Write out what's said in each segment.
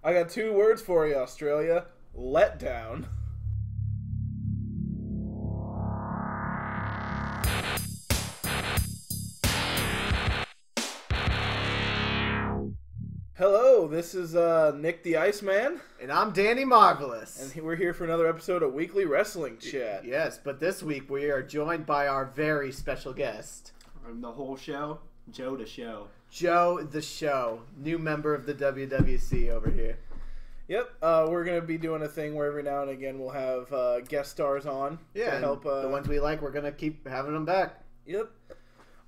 I got 2 words for you, Australia. Letdown. Hello, this is Nick the Iceman. And I'm Danny Marvelous. And we're here for another episode of Weekly Wrestling Chat. Yes, but this week we are joined by our very special guest. From the whole show, Joe the Show. Joe the Show, new member of the WWC over here. Yep, we're going to be doing a thing where every now and again we'll have guest stars on to help. The ones we like, we're going to keep having them back. Yep.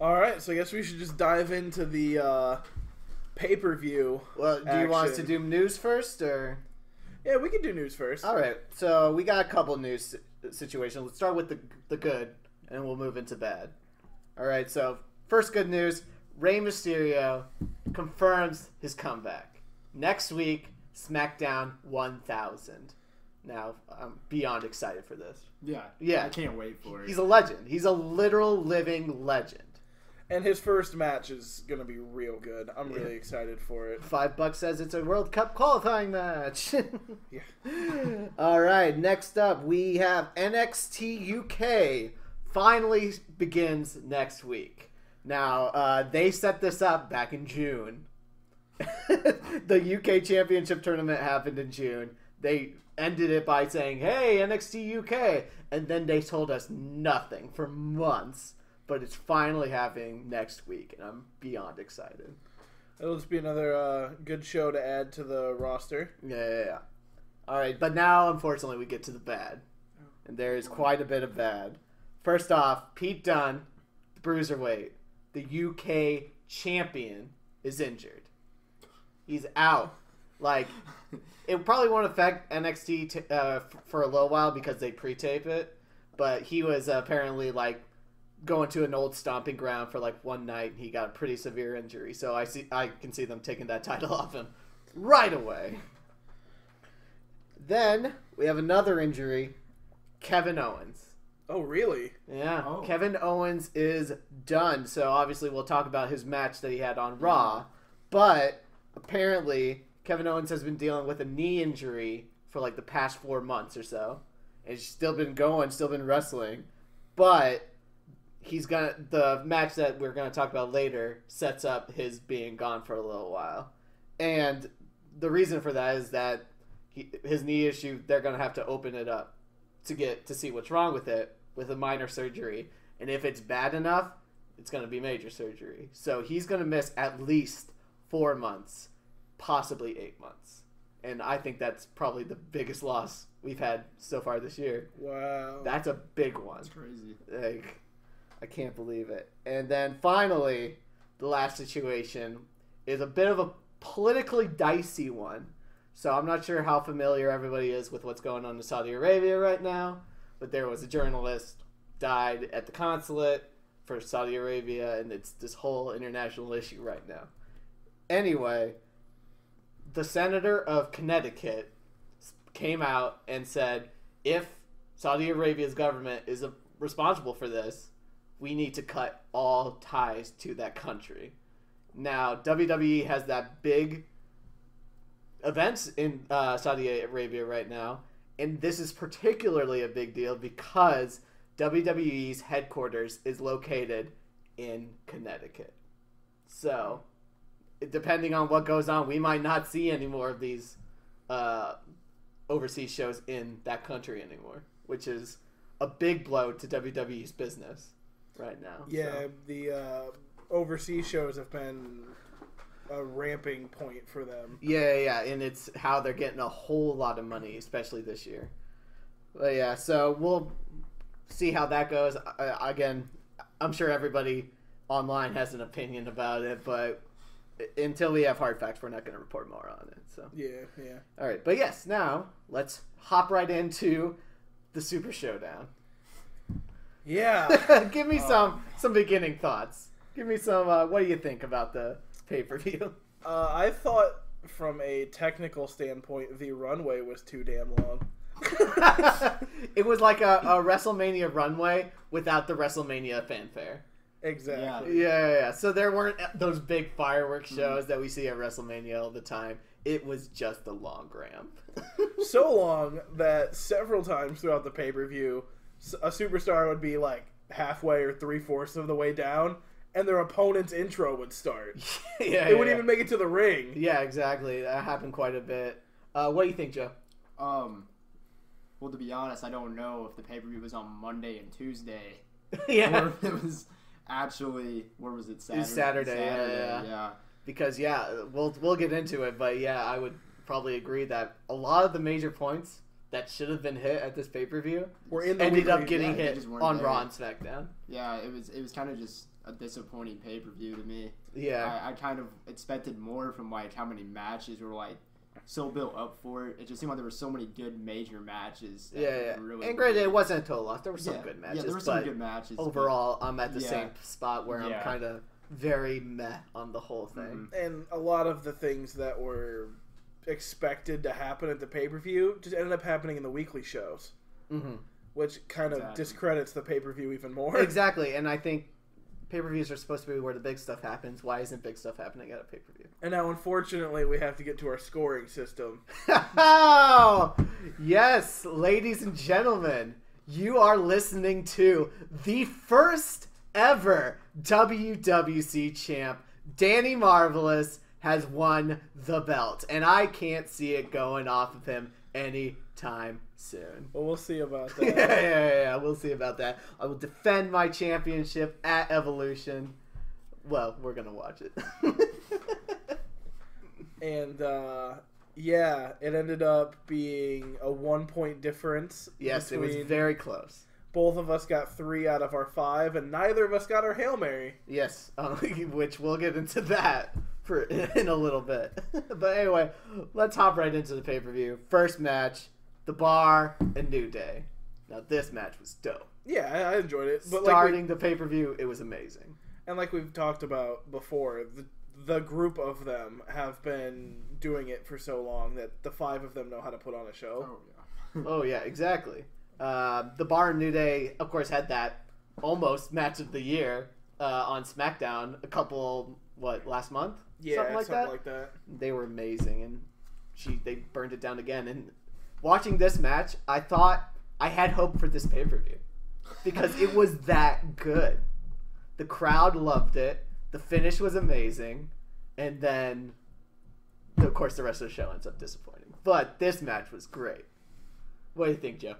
Alright, so I guess we should just dive into the pay-per-view. Well, do you want us to do news first, or? Yeah, we can do news first. All right, so we got a couple news situations. Let's start with the good, and we'll move into bad. All right, so first good news, Rey Mysterio confirms his comeback. Next week, SmackDown 1000. Now, I'm beyond excited for this. Yeah. I can't wait for it. He's a legend. He's a literal living legend. And his first match is going to be real good. I'm really excited for it. $5 says it's a World Cup qualifying match. Yeah. All right, next up we have NXT UK finally begins next week. Now, they set this up back in June. The UK Championship Tournament happened in June. They ended it by saying, hey, NXT UK. And then they told us nothing for months. But it's finally happening next week, and I'm beyond excited. It'll just be another good show to add to the roster. Yeah. All right, but now, unfortunately, we get to the bad. And there is quite a bit of bad. First off, Pete Dunne, the Bruiserweight, the UK champion, is injured. He's out. Like, it probably won't affect NXT for a little while because they pre-tape it. But he was apparently, going to an old stomping ground for one night. He got a pretty severe injury, so I can see them taking that title off him right away. Then we have another injury, Kevin Owens. Oh, really? Yeah, Oh. Kevin Owens is done. So obviously we'll talk about his match that he had on Raw, but apparently Kevin Owens has been dealing with a knee injury for the past 4 months or so, and he's still been going, still been wrestling, but the match that we're gonna talk about later sets up his being gone for a little while, and the reason for that is that his knee issue, they're gonna have to open it up to see what's wrong with it with a minor surgery, and if it's bad enough, it's gonna be major surgery. So he's gonna miss at least 4 months, possibly 8 months, and I think that's probably the biggest loss we've had so far this year. Wow. That's a big one. That's crazy. I can't believe it. And then finally, the last situation is a bit of a politically dicey one. So I'm not sure how familiar everybody is with what's going on in Saudi Arabia right now, but there was a journalist died at the consulate for Saudi Arabia, and it's this whole international issue right now. Anyway, the senator of Connecticut came out and said, if Saudi Arabia's government is responsible for this, we need to cut all ties to that country. Now, WWE has that big events in Saudi Arabia right now, and this is particularly a big deal because WWE's headquarters is located in Connecticut. So, depending on what goes on, we might not see any more of these overseas shows in that country anymore, which is a big blow to WWE's business right now. Yeah, so. the overseas shows have been a ramping point for them. Yeah, and it's how they're getting a whole lot of money, especially this year. But yeah, so we'll see how that goes. Again, I'm sure everybody online has an opinion about it, but until we have hard facts, we're not going to report more on it. So Yeah. All right, but yes, now let's hop right into the Super Showdown. Yeah. Give me some beginning thoughts. Give me some. What do you think about the pay-per-view? I thought from a technical standpoint, the runway was too damn long. It was like a WrestleMania runway without the WrestleMania fanfare. Exactly. Yeah. So there weren't those big fireworks shows that we see at WrestleMania all the time. it was just a long ramp. So long that several times throughout the pay-per-view, a superstar would be like halfway or 3/4 of the way down, and their opponent's intro would start. It wouldn't even make it to the ring. Yeah, exactly. That happened quite a bit. What do you think, Joe? Well, to be honest, I don't know if the pay-per-view was on Monday and Tuesday. Yeah. Or if it was actually, where was it, Saturday? It was Saturday, yeah. Because, we'll get into it, but yeah, I would probably agree that a lot of the major points that should have been hit at this pay-per-view ended up getting hit on Raw and SmackDown. Yeah, it was kind of just a disappointing pay-per-view to me. Yeah. I kind of expected more from, like, how many matches were, like, so built up for it. It just seemed like there were so many good major matches. Really and granted, it wasn't a total loss. There were some good matches. Yeah, there were some good matches. Overall, I'm at the same spot where I'm kind of very meh on the whole thing. Mm-hmm. And a lot of the things that were expected to happen at the pay-per-view just ended up happening in the weekly shows. Mm-hmm. Which kind of discredits the pay-per-view even more. Exactly, and I think pay-per-views are supposed to be where the big stuff happens. Why isn't big stuff happening at a pay-per-view? And now, unfortunately, we have to get to our scoring system. Oh, yes, ladies and gentlemen, you are listening to the first ever WWC champ. Danny Marvelous has won the belt, and I can't see it going off of him anytime soon. Well, we'll see about that. Yeah, we'll see about that. I will defend my championship at Evolution. Well, we're going to watch it. And, it ended up being a 1-point difference. Yes, it was very close. Both of us got 3 out of our 5, and neither of us got our Hail Mary. Yes, which we'll get into that in a little bit. But anyway, let's hop right into the pay-per-view. First match, The Bar and New Day. Now, this match was dope. Yeah, I enjoyed it. But starting the pay-per-view, it was amazing. And like we've talked about before, the group of them have been doing it for so long that the 5 of them know how to put on a show. Oh, yeah, exactly. The Bar and New Day, of course, had that almost match of the year on SmackDown last month? Yeah, something like that. They were amazing, and they burned it down again. And watching this match, I thought I had hope for this pay-per-view because it was that good. The crowd loved it. The finish was amazing. And then, of course, the rest of the show ends up disappointing. But this match was great. What do you think, Joe?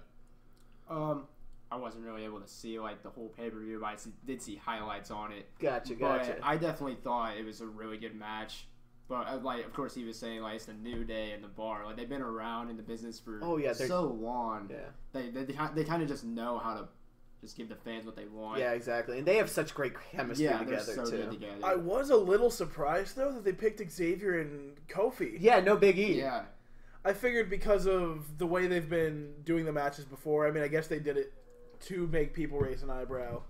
I wasn't really able to see like the whole pay-per-view, but I did see highlights on it. Gotcha. But I definitely thought it was a really good match. But of course, he was saying like it's the New Day and the Bar. Like they've been around in the business for so long. Yeah. They kind of just know how to just give the fans what they want. Yeah, exactly. And they have such great chemistry together they're so too. Good together. I was a little surprised though that they picked Xavier and Kofi. Yeah, no Big E. Yeah. I figured because of the way they've been doing the matches before. I mean, I guess they did it to make people raise an eyebrow.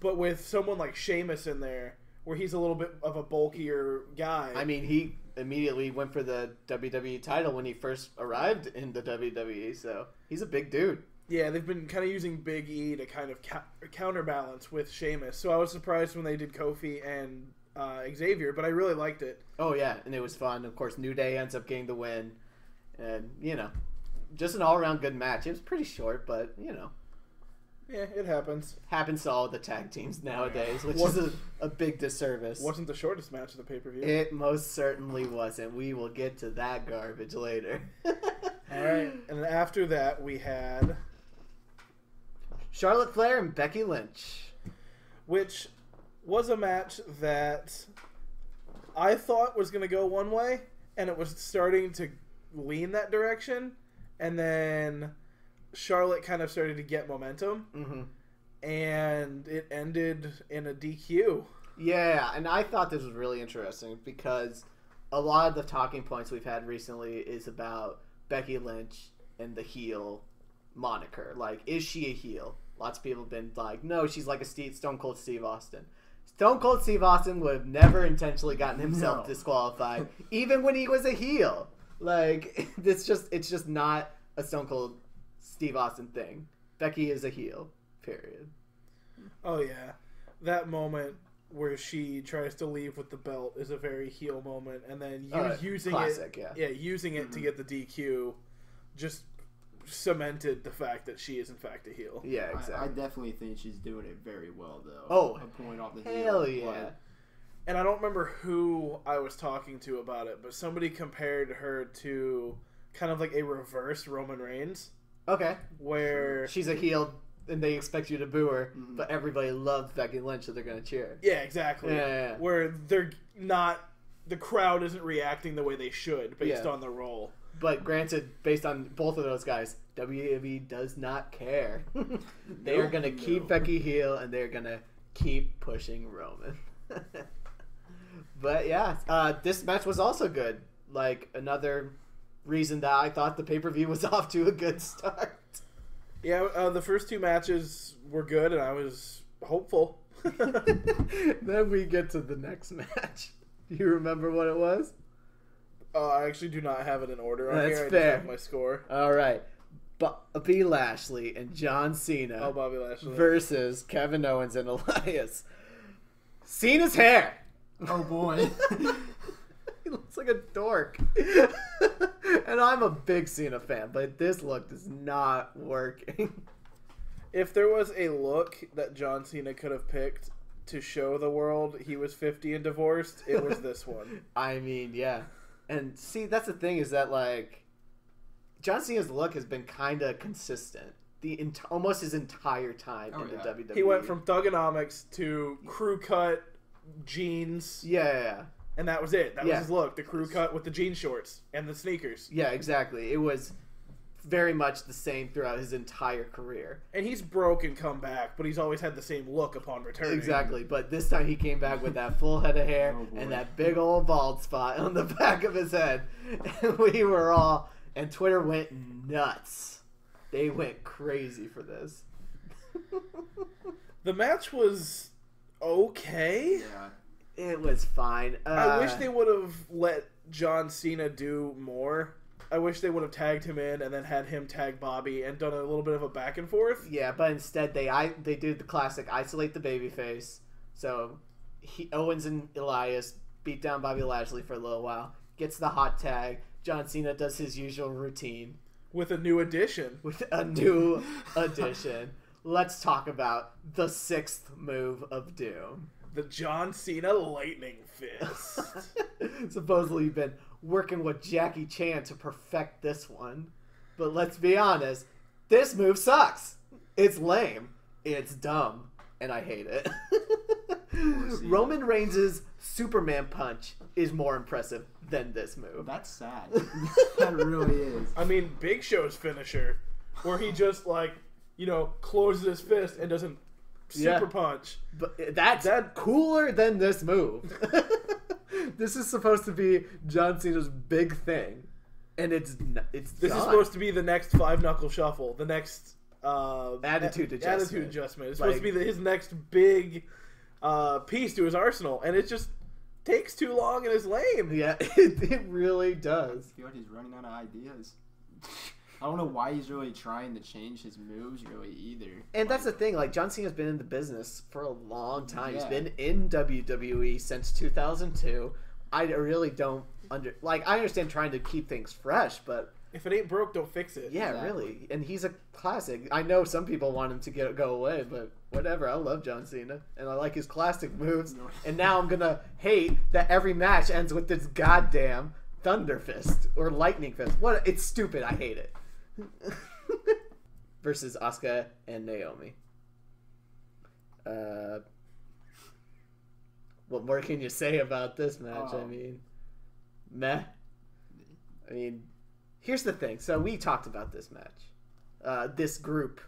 But with someone like Sheamus in there, where he's a little bit of a bulkier guy. I mean, he immediately went for the WWE title when he first arrived in the WWE, so he's a big dude. Yeah, they've been kind of using Big E to kind of counterbalance with Sheamus. So I was surprised when they did Kofi and Xavier, but I really liked it. Oh, yeah, and it was fun. Of course, New Day ends up getting the win. And, just an all-around good match. It was pretty short, but, Yeah, it happens. Happens to all the tag teams nowadays, which is a big disservice. Wasn't the shortest match of the pay-per-view. It most certainly wasn't. We will get to that garbage later. All right, and then after that, we had Charlotte Flair and Becky Lynch. Which was a match that I thought was going to go one way, and it was starting to lean that direction, and then Charlotte kind of started to get momentum, and it ended in a DQ. Yeah, and I thought this was really interesting because a lot of the talking points we've had recently is about Becky Lynch and the heel moniker. Like, is she a heel? Lots of people have been like, no, she's like a Stone Cold Steve Austin. Stone Cold Steve Austin would have never intentionally gotten himself disqualified, even when he was a heel. Like, it's just not a Stone Cold Steve Austin thing. Becky is a heel, period. Oh, yeah. That moment where she tries to leave with the belt is a very heel moment, and then using classic, it, using it to get the DQ, just cemented the fact that she is in fact a heel. Yeah, exactly. I definitely think she's doing it very well, though. Oh, a point off the hell heel. yeah! And I don't remember who I was talking to about it, but somebody compared her to kind of like a reverse Roman Reigns. Okay. Where she's a heel and they expect you to boo her, but everybody loves Becky Lynch, so they're going to cheer. Yeah, exactly. Yeah. Where they're not, the crowd isn't reacting the way they should based on the role. But granted, based on both of those guys, WWE does not care. They are going to keep Becky heel, and they're going to keep pushing Roman. But yeah, this match was also good. Like, another reason that I thought the pay-per-view was off to a good start. Yeah, the first two matches were good, and I was hopeful. Then we get to the next match. Do you remember what it was? I actually do not have it in order on That's here. fair. I just have my score. All right. Bobby Lashley and John Cena Bobby Lashley. versus Kevin Owens and Elias. Cena's hair. Oh, boy. He looks like a dork. And I'm a big Cena fan, but this look is not working. If there was a look that John Cena could have picked to show the world he was 50 and divorced, it was this one. I mean, yeah. And see, that's the thing is that, like, John Cena's look has been kind of consistent almost his entire time in the WWE. He went from Thuganomics to crew cut jeans. Yeah. And that was it. That was his look. The crew cut with the jean shorts and the sneakers. Yeah, exactly. It was very much the same throughout his entire career. And he's broke and come back, but he's always had the same look upon returning. Exactly. But this time he came back with that full head of hair and that big old bald spot on the back of his head. And we were all... And Twitter went nuts. They went crazy for this. The match was okay. Yeah. It was fine. I wish they would have let John Cena do more. I wish they would have tagged him in and then had him tag Bobby and done a little bit of a back and forth. Yeah, but instead they did the classic isolate the babyface. So Owens and Elias beat down Bobby Lashley for a little while. Gets the hot tag. John Cena does his usual routine. With a new addition. Let's talk about the 6th move of Doom. The John Cena Lightning Fist. Supposedly you've been working with Jackie Chan to perfect this one. But let's be honest, this move sucks. It's lame. It's dumb. And I hate it. Roman Reigns' Superman punch is more impressive than this move. That's sad. That really is. I mean, Big Show's finisher, where he just, closes his fist and doesn't super punch. But that's cooler than this move. This is supposed to be John Cena's big thing, and it's This is supposed to be the next 5-knuckle shuffle, the next attitude adjustment. It's supposed to be his next big piece to his arsenal, and it just takes too long and is lame. Yeah, it really does. I feel like he's running out of ideas. I don't know why he's really trying to change his moves really either. And that's the thing, John Cena's been in the business for a long time. Yeah. He's been in WWE since 2002. I really don't I understand trying to keep things fresh, but if it ain't broke, don't fix it. Yeah, exactly. Really. And he's a classic. I know some people want him to go away, but whatever. I love John Cena, and I like his classic moves. And now I'm gonna hate that every match ends with this goddamn Thunder Fist or Lightning Fist. What? It's stupid. I hate it. Versus Asuka and Naomi. What more can you say about this match? I mean, meh. I mean, here's the thing. So we talked about this match, this group,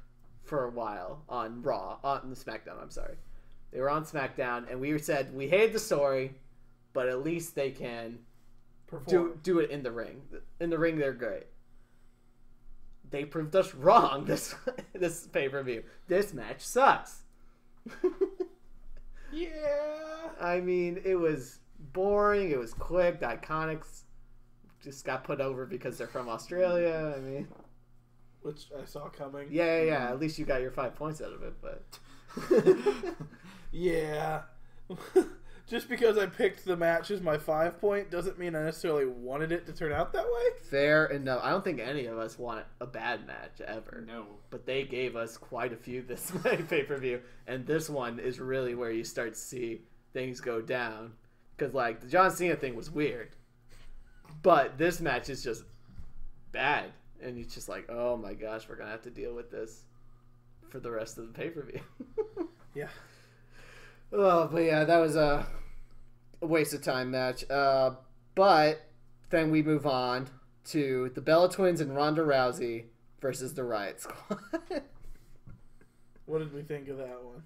for a while on Raw, on the SmackDown. I'm sorry, they were on SmackDown, and we said we hated the story, but at least they can do it in the ring. In the ring, they're great. They proved us wrong this pay-per-view. This match sucks. Yeah. I mean, it was boring. It was quick. The Iconics just got put over because they're from Australia. I mean, which I saw coming. Yeah. At least you got your 5 points out of it, but yeah. Just because I picked the match as my 5 point doesn't mean I necessarily wanted it to turn out that way. Fair enough. I don't think any of us want a bad match ever. No. But they gave us quite a few this pay-per-view. And this one is really where you start to see things go down. Because, like, the John Cena thing was weird. But this match is just bad. And it's just like, oh my gosh, we're going to have to deal with this for the rest of the pay-per-view. Yeah. Oh, but yeah, that was a waste of time match. But then we move on to the Bella Twins and Ronda Rousey versus the Riot Squad. What did we think of that one?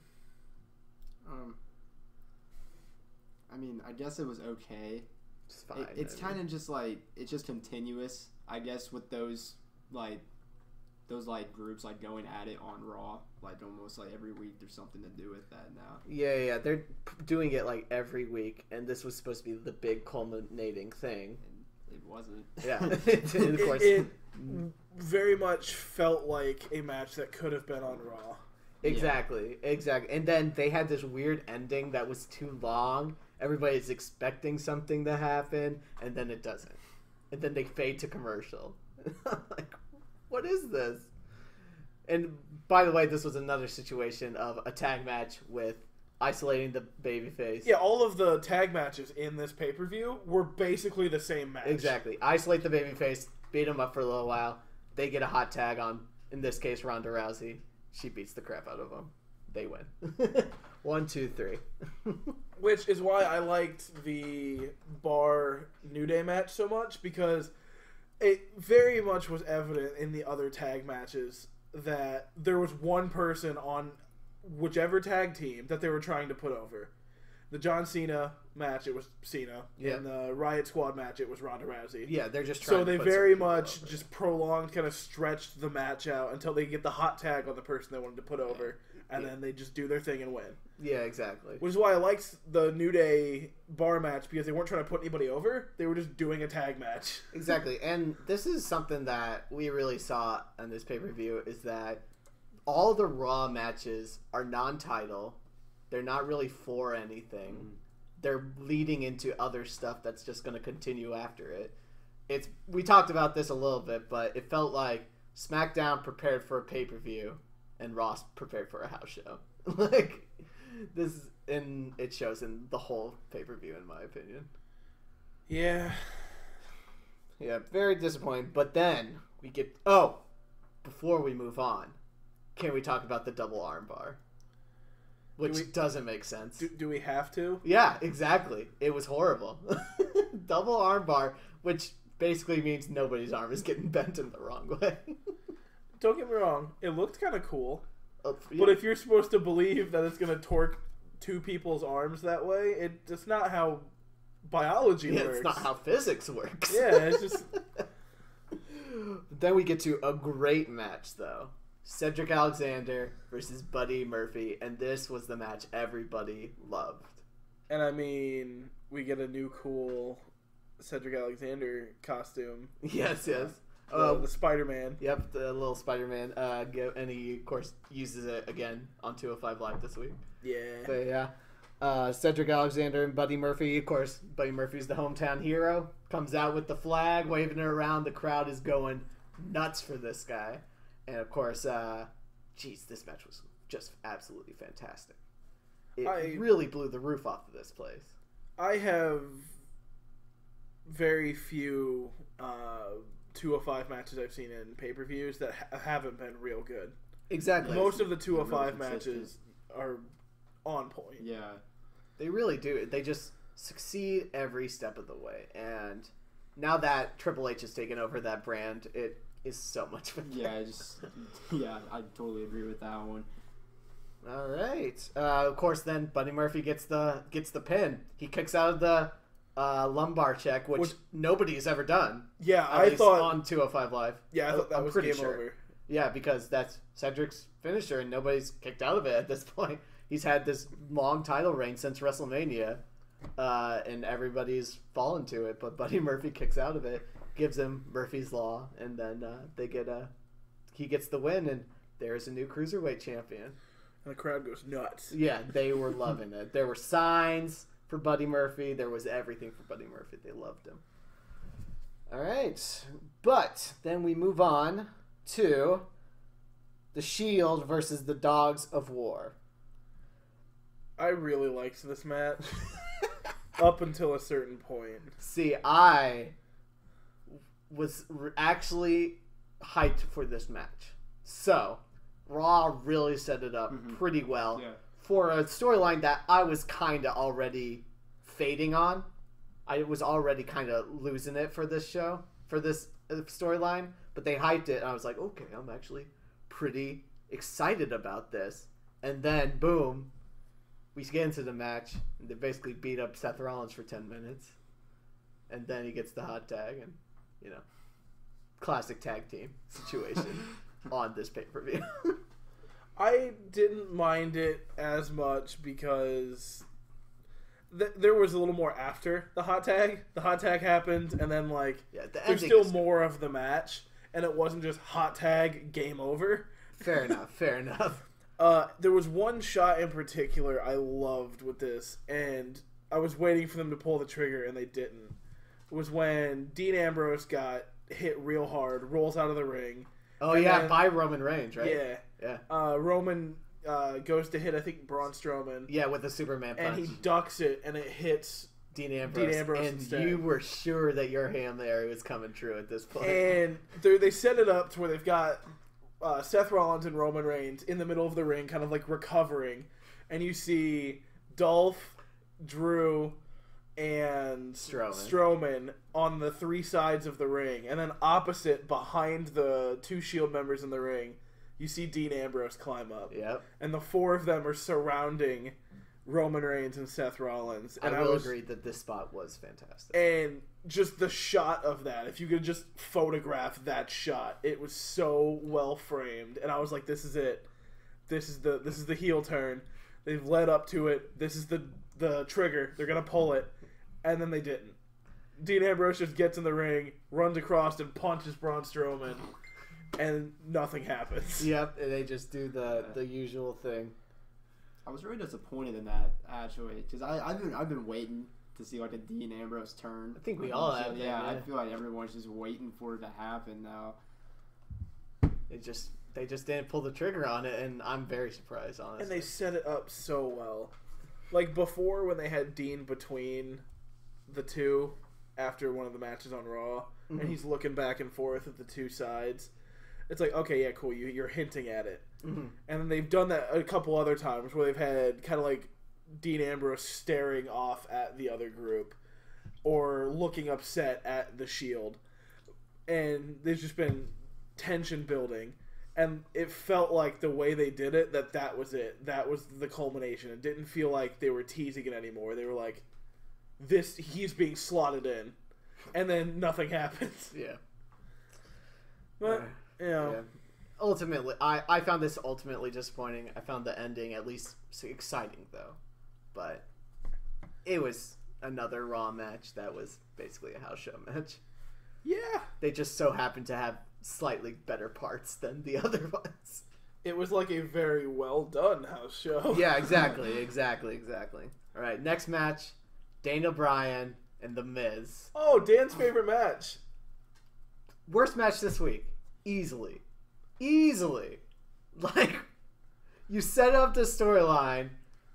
I mean, I guess it was okay. It's fine. It's kind of just like, it's just continuous, I guess, with those groups like going at it on Raw, like almost like every week. There's something to do with that now. Yeah, they're doing it like every week, and this was supposed to be the big culminating thing. And it wasn't. Yeah, of course. It very much felt like a match that could have been on Raw. Exactly. And then they had this weird ending that was too long. Everybody's expecting something to happen, and then it doesn't. And then they fade to commercial. Like, what is this? And by the way, this was another situation of a tag match with isolating the babyface. Yeah, all of the tag matches in this pay-per-view were basically the same match. Exactly. Isolate the babyface, beat him up for a little while. They get a hot tag on, in this case, Ronda Rousey. She beats the crap out of them. They win. 1, 2, 3. Which is why I liked the Bar New Day match so much, because it very much was evident in the other tag matches that there was one person on whichever tag team that they were trying to put over. The John Cena match, it was Cena. Yeah. In the Riot Squad match, it was Ronda Rousey. Yeah, they're just trying so to they put very some people much over. just prolonged, kind of stretched the match out until they get the hot tag on the person they wanted to put over, and then they just do their thing and win. Yeah, exactly. Which is why I liked the New Day Bar match, because they weren't trying to put anybody over. They were just doing a tag match. Exactly. And this is something that we really saw on this pay-per-view, is that all the Raw matches are non-title. They're not really for anything. They're leading into other stuff that's just going to continue after it. We talked about this a little bit, but it felt like SmackDown prepared for a pay-per-view and Raw prepared for a house show. Like, this, and it shows in the whole pay-per-view, in my opinion. Yeah. Yeah, very disappointing. But then we get... before we move on, can we talk about the double armbar? Which doesn't make sense. Do we have to? Yeah, exactly. It was horrible. Double armbar, which basically means nobody's arm is getting bent in the wrong way. Don't get me wrong. It looked kind of cool. Yeah. But if you're supposed to believe that it's going to torque two people's arms that way, it's not how biology works. It's not how physics works. Yeah, it's just... Then we get to a great match, though. Cedric Alexander versus Buddy Murphy, and this was the match everybody loved. And I mean, we get a new cool Cedric Alexander costume. Yes. The Spider-Man. Yep, the little Spider-Man. And he, of course, uses it again on 205 Live this week. Yeah. But yeah. Cedric Alexander and Buddy Murphy. Of course, Buddy Murphy's the hometown hero. Comes out with the flag, waving it around. The crowd is going nuts for this guy. And of course, this match was just absolutely fantastic. It really blew the roof off of this place. I have very few 205 matches I've seen in pay-per-views that haven't been real good. Exactly. Most of the 205 really matches are on point. Yeah. They really do. They just succeed every step of the way. And now that Triple H has taken over that brand, it is so much fun. Yeah, I totally agree with that one. All right. Of course, then Buddy Murphy gets the pin. He kicks out of the lumbar check, which nobody has ever done. Yeah, I thought on 205 Live. Yeah, I thought that was pretty game over. Yeah, because that's Cedric's finisher, and nobody's kicked out of it at this point. He's had this long title reign since WrestleMania, and everybody's fallen to it. But Buddy Murphy kicks out of it, gives him Murphy's Law, and then he gets the win, and there's a new cruiserweight champion. And the crowd goes nuts. Yeah, they were loving it. There were signs for Buddy Murphy. There was everything for Buddy Murphy. They loved him. All right. But then we move on to the Shield versus the Dogs of War. I really liked this match up until a certain point. See, I was actually hyped for this match. So, Raw really set it up pretty well for a storyline that I was kind of already fading on. I was already kind of losing it for this show, for this storyline, but they hyped it, and I was like, okay, I'm actually pretty excited about this. And then, boom, we get into the match, and they basically beat up Seth Rollins for 10 minutes. And then he gets the hot tag, and, you know, classic tag team situation on this pay-per-view. I didn't mind it as much because there was a little more after the hot tag. The hot tag happened, and then, like, there's still more of the match, and it wasn't just hot tag, game over. Fair enough, fair enough. There was one shot in particular I loved with this, and I was waiting for them to pull the trigger, and they didn't. It was when Dean Ambrose got hit real hard, rolls out of the ring. Oh, yeah, then, by Roman Reigns, right? Yeah. Yeah. Roman goes to hit, I think, Braun Strowman. Yeah, with the Superman punch. And he ducks it, and it hits Dean Ambrose and instead. You were sure that your Hail Mary was coming true at this point. And they set it up to where they've got Seth Rollins and Roman Reigns in the middle of the ring, kind of like recovering. And you see Dolph, Drew, and Strowman on the three sides of the ring. And then opposite, behind the two Shield members in the ring, you see Dean Ambrose climb up. Yep. And the four of them are surrounding Roman Reigns and Seth Rollins. And I will agree that this spot was fantastic. And just the shot of that, if you could just photograph that shot, it was so well framed. And I was like, this is it. This is the heel turn. They've led up to it. This is the trigger. They're going to pull it. And then they didn't. Dean Ambrose just gets in the ring, runs across, and punches Braun Strowman. And nothing happens. Yep, and they just do the usual thing. I was really disappointed in that, actually, because I've been waiting to see like a Dean Ambrose turn. I think we all have. Yeah, I feel like everyone's just waiting for it to happen now. They just didn't pull the trigger on it, and I'm very surprised, honestly. And they set it up so well. Like before, when they had Dean between the two after one of the matches on Raw, and he's looking back and forth at the two sides. It's like, okay, yeah, cool, you're hinting at it. And then they've done that a couple other times where they've had kind of like Dean Ambrose staring off at the other group or looking upset at the Shield. And there's just been tension building. And it felt like the way they did it, that was it. That was the culmination. It didn't feel like they were teasing it anymore. They were like, he's being slotted in. And then nothing happens. Yeah. But... Yeah. Ultimately, I found this ultimately disappointing. I found the ending at least exciting, though. But it was another Raw match that was basically a house show match. Yeah. They just so happened to have slightly better parts than the other ones. It was like a very well done house show. Yeah, exactly. All right, next match, Daniel Bryan and The Miz. Oh, Dan's favorite match. Worst match this week. Easily. Like, you set up the storyline.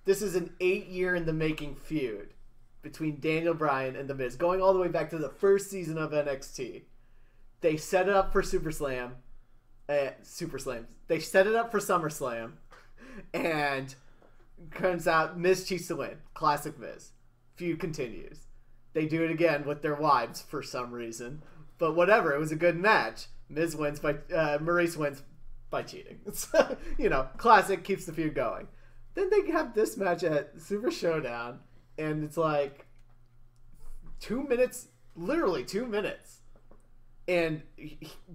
This is an 8-year in the making feud between Daniel Bryan and The Miz, going all the way back to the first season of NXT. They set it up for Super Slam. They set it up for SummerSlam. And turns out Miz cheats to win. Classic Miz. Feud continues. They do it again with their wives for some reason. But whatever, it was a good match. Miz wins Maurice wins by cheating. So, classic, keeps the feud going. Then they have this match at Super Showdown, and it's like 2 minutes, literally 2 minutes. And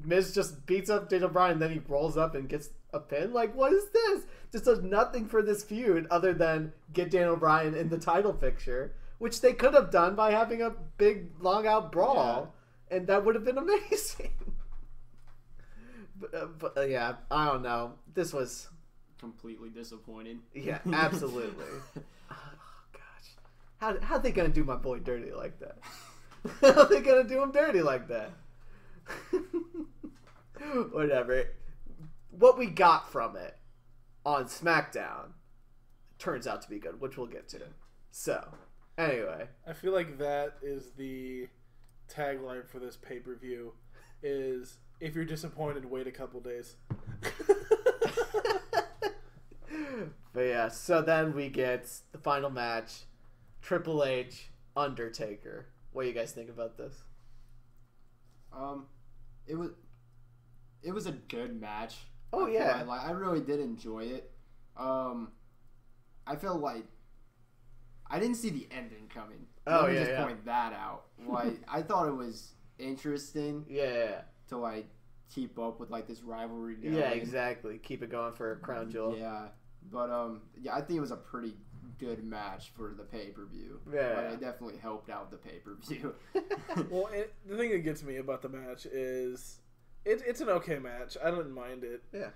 Miz just beats up Daniel Bryan, and then he rolls up and gets a pin. Like, what is this? Just does nothing for this feud other than get Daniel Bryan in the title picture, which they could have done by having a big, long-out brawl, and that would have been amazing. But yeah, I don't know. This was completely disappointing. Yeah, absolutely. Oh, gosh. How they gonna do my boy dirty like that? How they gonna do him dirty like that? Whatever. What we got from it on SmackDown turns out to be good, which we'll get to. So, anyway. I feel like that is the tagline for this pay-per-view is, if you're disappointed, wait a couple days. But yeah, so then we get the final match, Triple H, Undertaker. What do you guys think about this? It was a good match. Oh yeah, I really did enjoy it. I feel like I didn't see the ending coming. Oh, Let me yeah, just yeah. point that out. Like, I thought it was interesting. Yeah. To like keep up with like this rivalry going. Yeah, exactly. Keep it going for a crown jewel. Yeah, but yeah, I think it was a pretty good match for the pay-per-view. Yeah. But it definitely helped out the pay-per-view. Well, the thing that gets me about the match is it's an okay match. I didn't mind it. Yeah.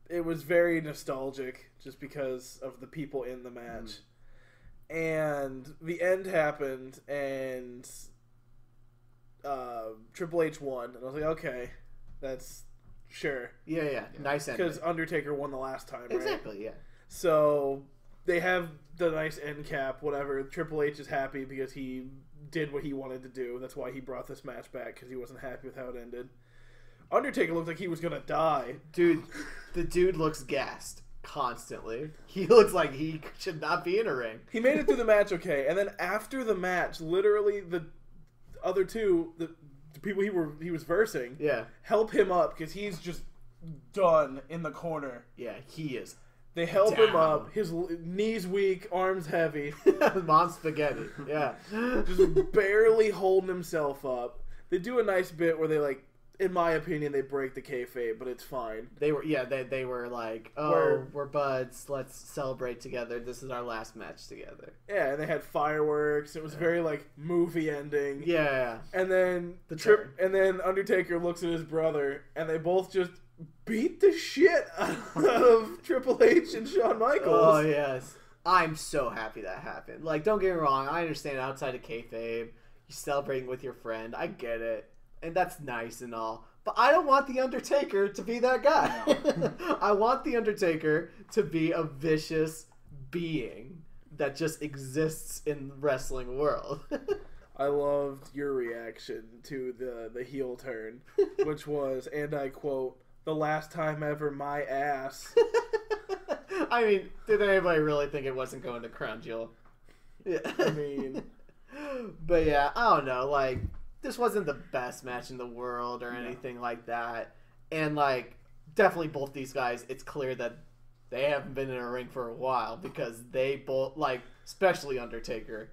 It was very nostalgic just because of the people in the match. And the end happened, and Triple H won. And I was like, okay, that's sure. Yeah. Nice ending. Because Undertaker won the last time, right? Exactly, yeah. So they have the nice end cap, whatever. Triple H is happy because he did what he wanted to do. That's why he brought this match back, because he wasn't happy with how it ended. Undertaker looked like he was going to die. Dude, the dude looks gassed constantly. He looks like he should not be in a ring. He made it through the match okay. And then after the match, literally the other two, the people he was versing, help him up because he's just done in the corner. Yeah, he is. They help him up. His knees weak, arms heavy. Mom spaghetti. Yeah. Just barely holding himself up. They do a nice bit where they, like, in my opinion, they break the kayfabe, but it's fine. They were like, oh, we're buds. Let's celebrate together. This is our last match together. Yeah, and they had fireworks. It was very like movie ending. Yeah. And then and then Undertaker looks at his brother, and they both just beat the shit out of Triple H and Shawn Michaels. Oh yes, I'm so happy that happened. Like, don't get me wrong. I understand outside of kayfabe, you're celebrating with your friend. I get it. And that's nice and all. But I don't want The Undertaker to be that guy. No. I want The Undertaker to be a vicious being that just exists in the wrestling world. I loved your reaction to the heel turn, which was, and I quote, "the last time ever my ass." I mean, did anybody really think it wasn't going to Crown Jewel? Yeah. I mean. But yeah, I don't know, like, this wasn't the best match in the world or anything like that. And, like, definitely both these guys, it's clear that they haven't been in a ring for a while because they both, like, especially Undertaker,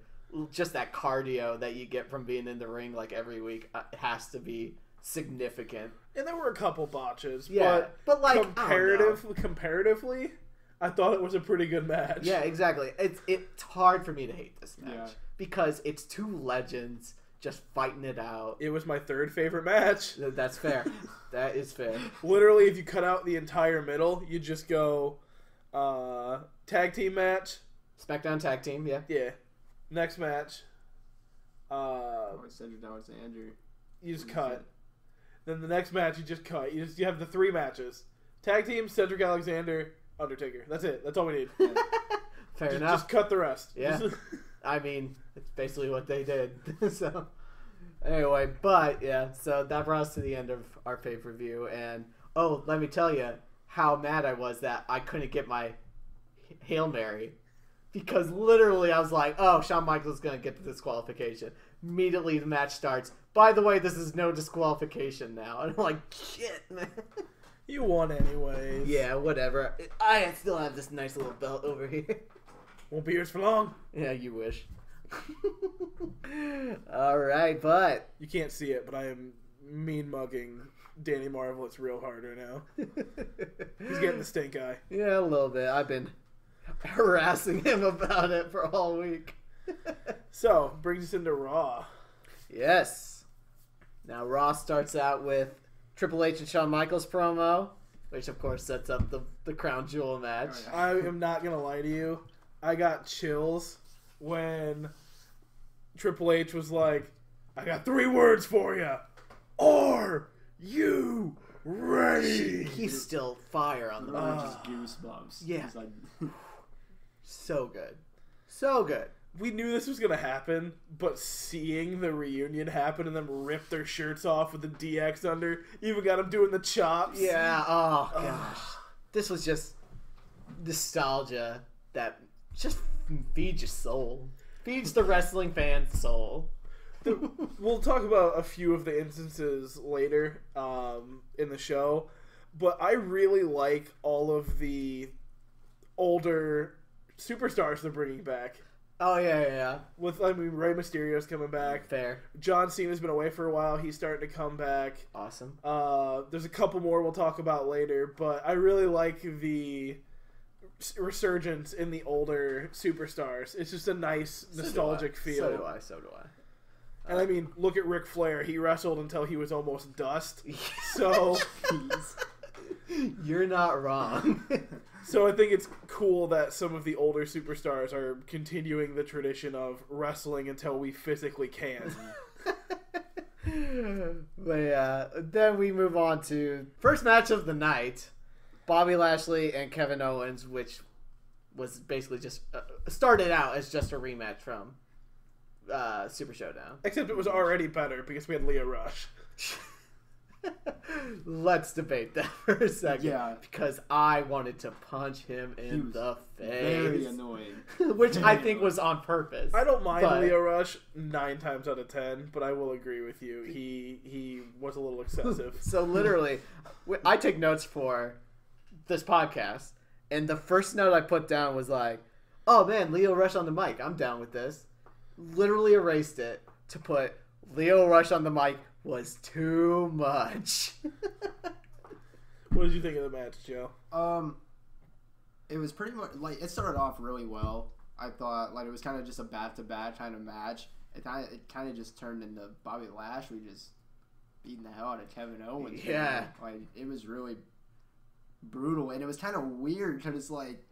just that cardio that you get from being in the ring, like, every week has to be significant. And there were a couple botches, but like, comparatively, I thought it was a pretty good match. Yeah, exactly. It's hard for me to hate this match because it's two legends just fighting it out. It was my third favorite match. That's fair. That is fair. Literally, if you cut out the entire middle, you just go tag team match. SmackDown tag team, yeah. Yeah. Next match. Cedric Dallas and Andrew. You just cut. Then the next match, you just cut. You have the three matches. Tag team, Cedric Alexander, Undertaker. That's it. That's all we need. Fair enough. Just cut the rest. Yeah. I mean, it's basically what they did. So, anyway, but yeah, so that brought us to the end of our pay-per-view. And, oh, let me tell you how mad I was that I couldn't get my Hail Mary. Because literally I was like, oh, Shawn Michaels is going to get the disqualification. Immediately the match starts. By the way, this is no disqualification now. And I'm like, shit, man. You won anyways. Yeah, whatever. I still have this nice little belt over here. Won't be yours for long. Yeah, you wish. All right, but you can't see it, but I am mean mugging Danny Marvelous real hard right now. He's getting the stink eye. Yeah, a little bit. I've been harassing him about it for all week. So, brings us into Raw. Yes. Now, Raw starts out with Triple H and Shawn Michaels promo. which of course sets up the crown jewel match. Oh, yeah. I am not gonna lie to you. I got chills when Triple H was like, "I got 3 words for you. Are you ready?" He's still fire on the Literally mic. just goosebumps. Yeah. He's like, So good. So good. We knew this was gonna happen, but seeing the reunion happen and them rip their shirts off with the DX under, even got them doing the chops. Yeah, oh gosh. This was just nostalgia that just feeds your soul. Feeds the wrestling fan's soul. We'll talk about a few of the instances later in the show, but I really like all of the older superstars they're bringing back. Oh, yeah. Rey Mysterio's coming back. Fair. John Cena's been away for a while. He's starting to come back. Awesome. There's a couple more we'll talk about later, but I really like the resurgence in the older superstars. It's just a nice nostalgic feel. So do I. And I mean, look at Ric Flair. He wrestled until he was almost dust. So, you're not wrong. so I think it's cool that some of the older superstars are continuing the tradition of wrestling until we physically can. But yeah, then we move on to first match of the night. Bobby Lashley and Kevin Owens, which was basically just started out as just a rematch from Super Showdown. Except it was already better because we had Leo Rush. Let's debate that for a second. Yeah. Because I wanted to punch him in the face. very annoying. Which I think was on purpose. I don't mind but- Leo Rush 9 times out of 10, but I will agree with you. He was a little excessive. So literally, I take notes for this podcast, and the first note I put down was like, "Oh man, Leo Rush on the mic. I'm down with this." Literally erased it to put Leo Rush on the mic was too much. What did you think of the match, Joe? It was pretty much like it started off really well. I thought like it was kind of just a bat-to-bat kind of match. It kind of just turned into Bobby Lashley just beating the hell out of Kevin Owens. Yeah, like it was really brutal, and it was kind of weird because it's like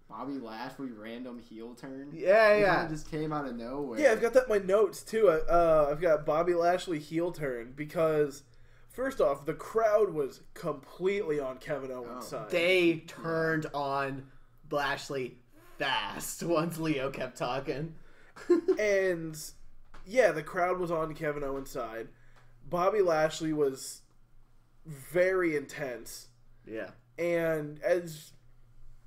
Bobby Lashley random heel turn. Yeah. It kind of just came out of nowhere. Yeah, I've got that in my notes too. I've got Bobby Lashley heel turn because first off, the crowd was completely on Kevin Owens' side. They turned on Lashley fast once Leo kept talking. And yeah, the crowd was on Kevin Owens' side. Bobby Lashley was very intense. Yeah. And as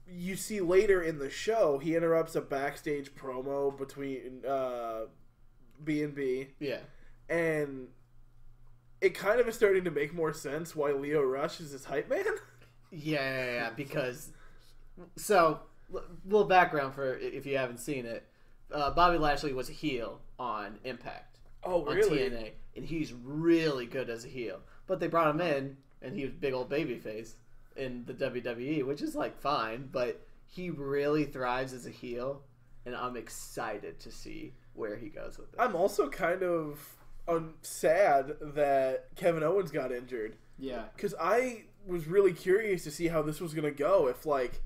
you see later in the show, he interrupts a backstage promo between B&B. Yeah. And it kind of is starting to make more sense why Leo Rush is his hype man. Yeah, because... So, little background for if you haven't seen it. Bobby Lashley was a heel on Impact. Oh, really? On TNA. And he's really good as a heel. But they brought him in, and he was big old babyface in the WWE, which is, like, fine. But he really thrives as a heel, and I'm excited to see where he goes with it. I'm also kind of sad that Kevin Owens got injured. Yeah. Because I was really curious to see how this was going to go. If, like,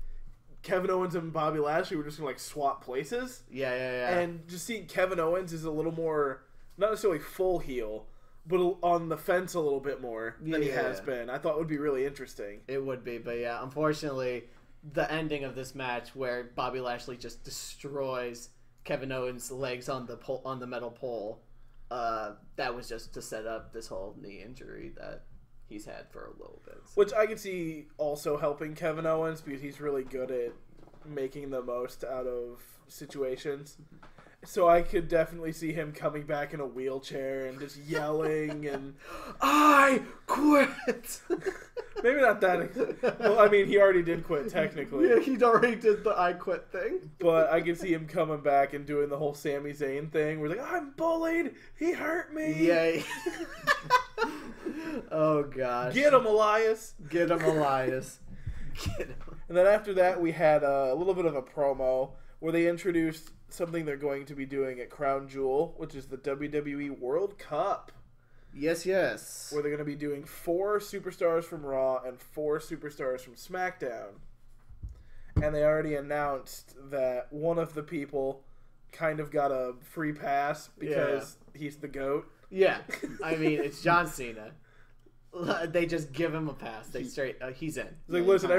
Kevin Owens and Bobby Lashley were just going to, like, swap places. Yeah. And just seeing Kevin Owens is a little more, not necessarily full heel, but on the fence a little bit more than he has been. I thought would be really interesting. It would be, but yeah, unfortunately, the ending of this match where Bobby Lashley just destroys Kevin Owens' legs on the metal pole, that was just to set up this whole knee injury that he's had for a little bit. So. Which I can see also helping Kevin Owens because he's really good at making the most out of situations. So I could definitely see him coming back in a wheelchair and just yelling and I quit. maybe not that. Well, I mean, he already did quit technically. Yeah, he already did the I quit thing. But I could see him coming back and doing the whole Sami Zayn thing. Where he's like, I'm bullied. He hurt me. Yeah. Oh gosh. Get him, Elias. Get him, Elias. Get him. And then after that, we had a little bit of a promo where they introduced something they're going to be doing at Crown Jewel, which is the WWE World Cup. Yes, yes. where they're going to be doing 4 superstars from Raw and 4 superstars from SmackDown. And they already announced that one of the people kind of got a free pass because he's the GOAT. Yeah, I mean, it's John Cena. They just give him a pass. He's in. It's like, listen,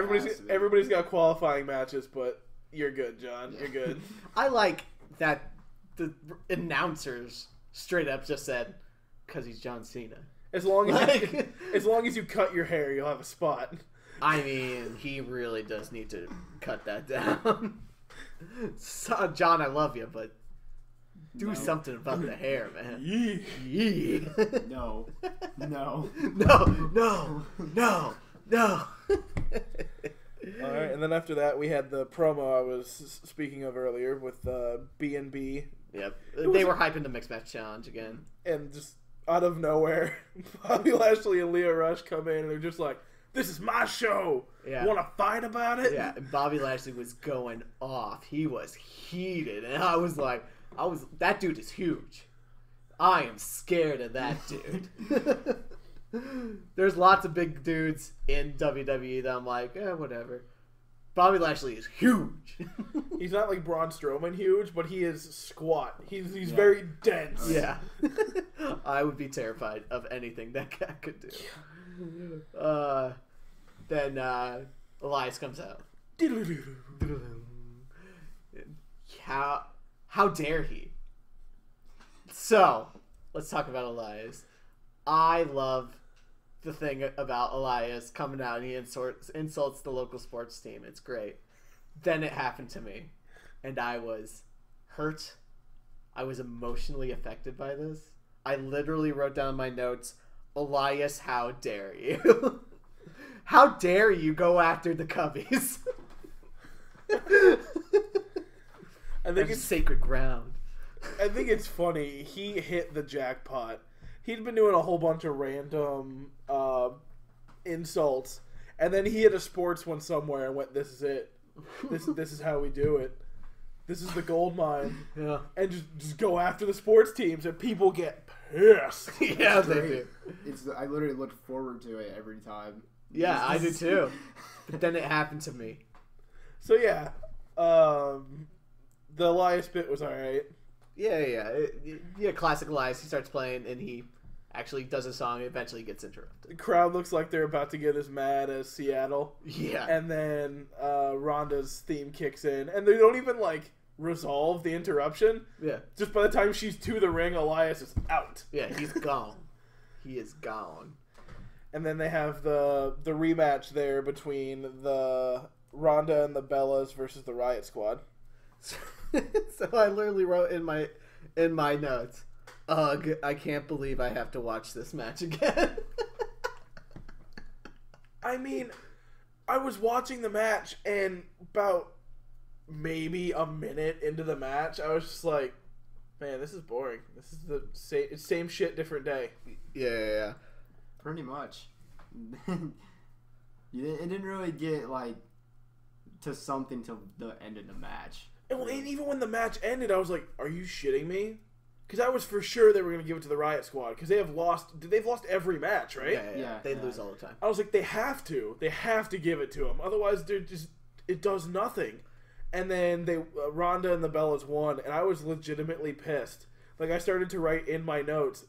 everybody's got qualifying matches, but you're good, John. You're good. I like that the announcers straight up just said, because he's John Cena. As long as you cut your hair, you'll have a spot. I mean, he really does need to cut that down. So, John, I love you, but do something about the hair, man. Yee. No. No. All right, and then after that, we had the promo I was speaking of earlier with B&B. Yep. They were hyping the Mixed Match Challenge again. And just out of nowhere, Bobby Lashley and Lio Rush come in, and they're just like, this is my show. Yeah. Want to fight about it? Yeah, and Bobby Lashley was going off. He was heated, and I was like, that dude is huge. I am scared of that dude. There's lots of big dudes in WWE that I'm like, whatever. Bobby Lashley is huge. He's not like Braun Strowman huge, but he is squat. He's very dense. Yeah. I would be terrified of anything that guy could do. Then Elias comes out. How dare he? So, let's talk about Elias. I love the thing about Elias coming out and he insults the local sports team. It's great. Then it happened to me, and I was hurt. I was emotionally affected by this. I literally wrote down in my notes, Elias, how dare you? How dare you go after the Cubbies? I think it's sacred ground. I think it's funny. He hit the jackpot. He'd been doing a whole bunch of random insults, and then he hit a sports one somewhere and went, "This is it. This is how we do it. This is the gold mine." Yeah, and just go after the sports teams, and people get pissed. Yeah, they do. I literally look forward to it every time. Yeah, I do too. But then it happened to me. So yeah, the Elias bit was alright. Yeah, classic Elias. He starts playing, and he actually does a song, and eventually gets interrupted. The crowd looks like they're about to get as mad as Seattle. Yeah. And then Rhonda's theme kicks in, and they don't even, resolve the interruption. Yeah. Just by the time she's to the ring, Elias is out. Yeah, he's gone. He is gone. And then they have the rematch there between the Rhonda and the Bellas versus the Riot Squad. So I literally wrote in my notes, ugh, I can't believe I have to watch this match again. I mean, I was watching the match, and about maybe a minute into the match, I was just like, man, this is boring. This is the same shit, different day. Yeah. Pretty much. It didn't really get, to something till the end of the match. And even when the match ended, I was like, are you shitting me? Because I was for sure they were going to give it to the Riot Squad, because they've lost every match, right? Yeah. They lose all the time. I was like, they have to give it to them, otherwise it does nothing. And then Rhonda and the Bellas won, and I was legitimately pissed. I started to write in my notes,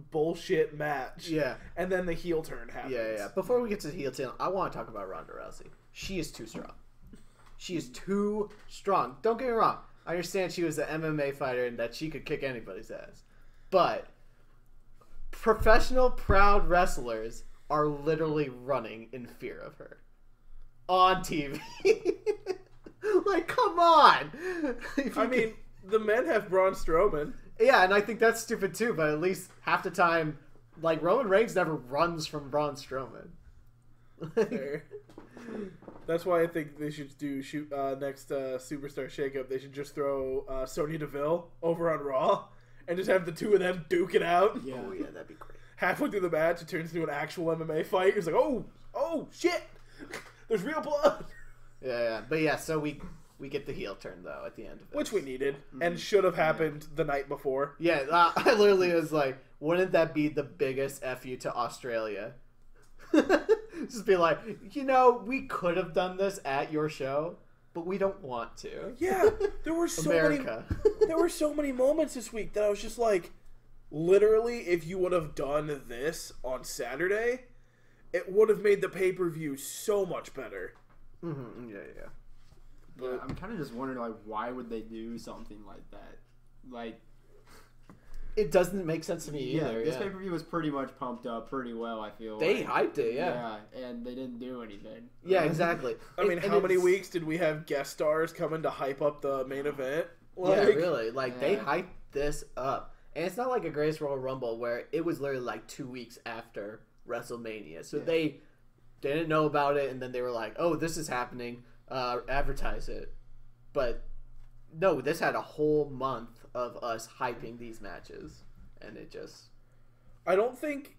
bullshit match. Yeah. And then the heel turn happened. Yeah. Before we get to the heel turn, I want to talk about Ronda Rousey. She is too strong. She is too strong. Don't get me wrong. I understand she was an MMA fighter and that she could kick anybody's ass. But professional proud wrestlers are literally running in fear of her. On TV. Come on! I mean, the men have Braun Strowman. Yeah, and I think that's stupid too, but at least half the time, Roman Reigns never runs from Braun Strowman. That's why I think they should next Superstar Shakeup. They should just throw Sonya Deville over on Raw and just have the two of them duke it out. Yeah. Oh, yeah, that'd be great. Halfway through the match, it turns into an actual MMA fight. It's like, oh, shit! There's real blood! Yeah. But yeah, so we We get the heel turn, though, at the end of it. Which we needed, and should have happened the night before. Yeah, I literally was like, wouldn't that be the biggest FU to Australia? Just be like, we could have done this at your show, but we don't want to. Yeah, there were so many moments this week that I was just like, literally, if you would have done this on Saturday, it would have made the pay-per-view so much better. Mm-hmm. Yeah. But I'm kind of just wondering, like, why would they do something like that? Like, it doesn't make sense to me either. This pay-per-view was pretty much pumped up pretty well, I feel They like. hyped it, Yeah, and they didn't do anything. Yeah, exactly. I mean, how many weeks did we have guest stars coming to hype up the main event? Yeah, really. Like, they hyped this up. And it's not like a Greatest Royal Rumble where it was literally like 2 weeks after WrestleMania. So they didn't know about it, and then they were like, oh, this is happening. Advertise it. But no, this had a whole month of us hyping these matches, and it just... I don't think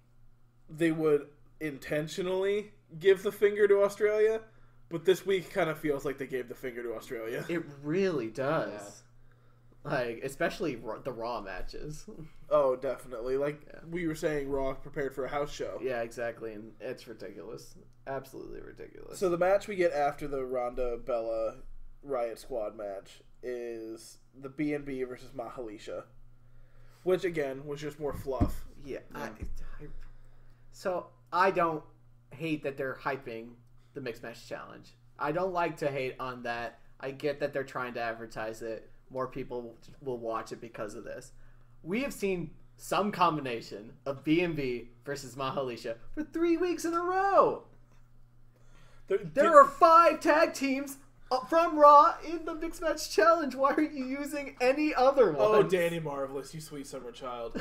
they would intentionally give the finger to Australia, but this week kind of feels like they gave the finger to Australia. It really does. Like, especially the Raw matches. Oh, definitely. We were saying, Raw prepared for a house show. Yeah, exactly, and it's ridiculous. Absolutely ridiculous. So the match we get after the Ronda Bella Riot Squad match is the B&B versus Mahalisha, which again was just more fluff. Yeah. So I don't hate that they're hyping the Mixed Match Challenge. I don't like to hate on that. I get that they're trying to advertise it. More people will watch it because of this. We have seen some combination of B&B versus Mahalisha for 3 weeks in a row. There are 5 tag teams from Raw in the Mixed Match Challenge. Why aren't you using any other ones? Oh, Danny Marvelous, you sweet summer child.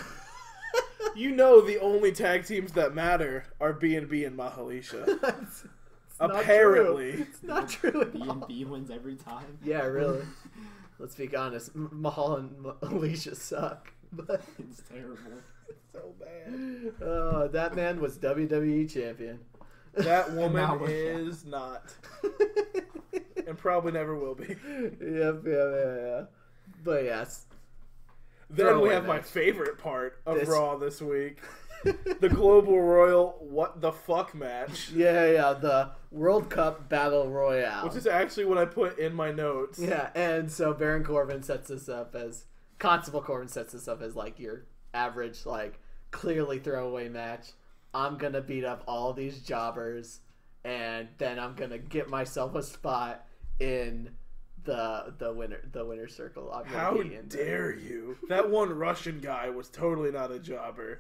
You know the only tag teams that matter are B&B and Mahalisha. Apparently. It's not true. B&B wins every time. Yeah, really. Let's be honest. Mahal and Alicia suck. But it's terrible. It's so bad. That man was WWE champion. That woman is not. And probably never will be. Yeah. But yes. Then we have my favorite part of Raw this week. The Global Royal What the Fuck match. Yeah. The World Cup Battle Royale. Which is actually what I put in my notes. Yeah, and so Baron Corbin sets this up as... Constable Corbin sets this up as, like, your average, like, clearly throwaway match. I'm going to beat up all these jobbers, and then I'm going to get myself a spot in the winner's circle. How dare you? That one Russian guy was totally not a jobber.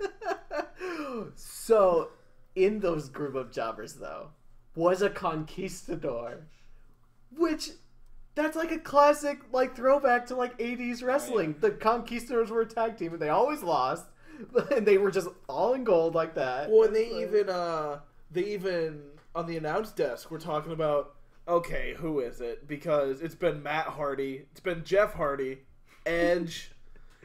So, in those group of jobbers, though, was a conquistador, which... That's like a classic, like, throwback to, like, 80s wrestling. Oh, yeah. The Conquistadors were a tag team, and they always lost. And they were just all in gold like that. Well, and they even, on the announce desk, were talking about, okay, who is it? Because it's been Matt Hardy, it's been Jeff Hardy, Edge.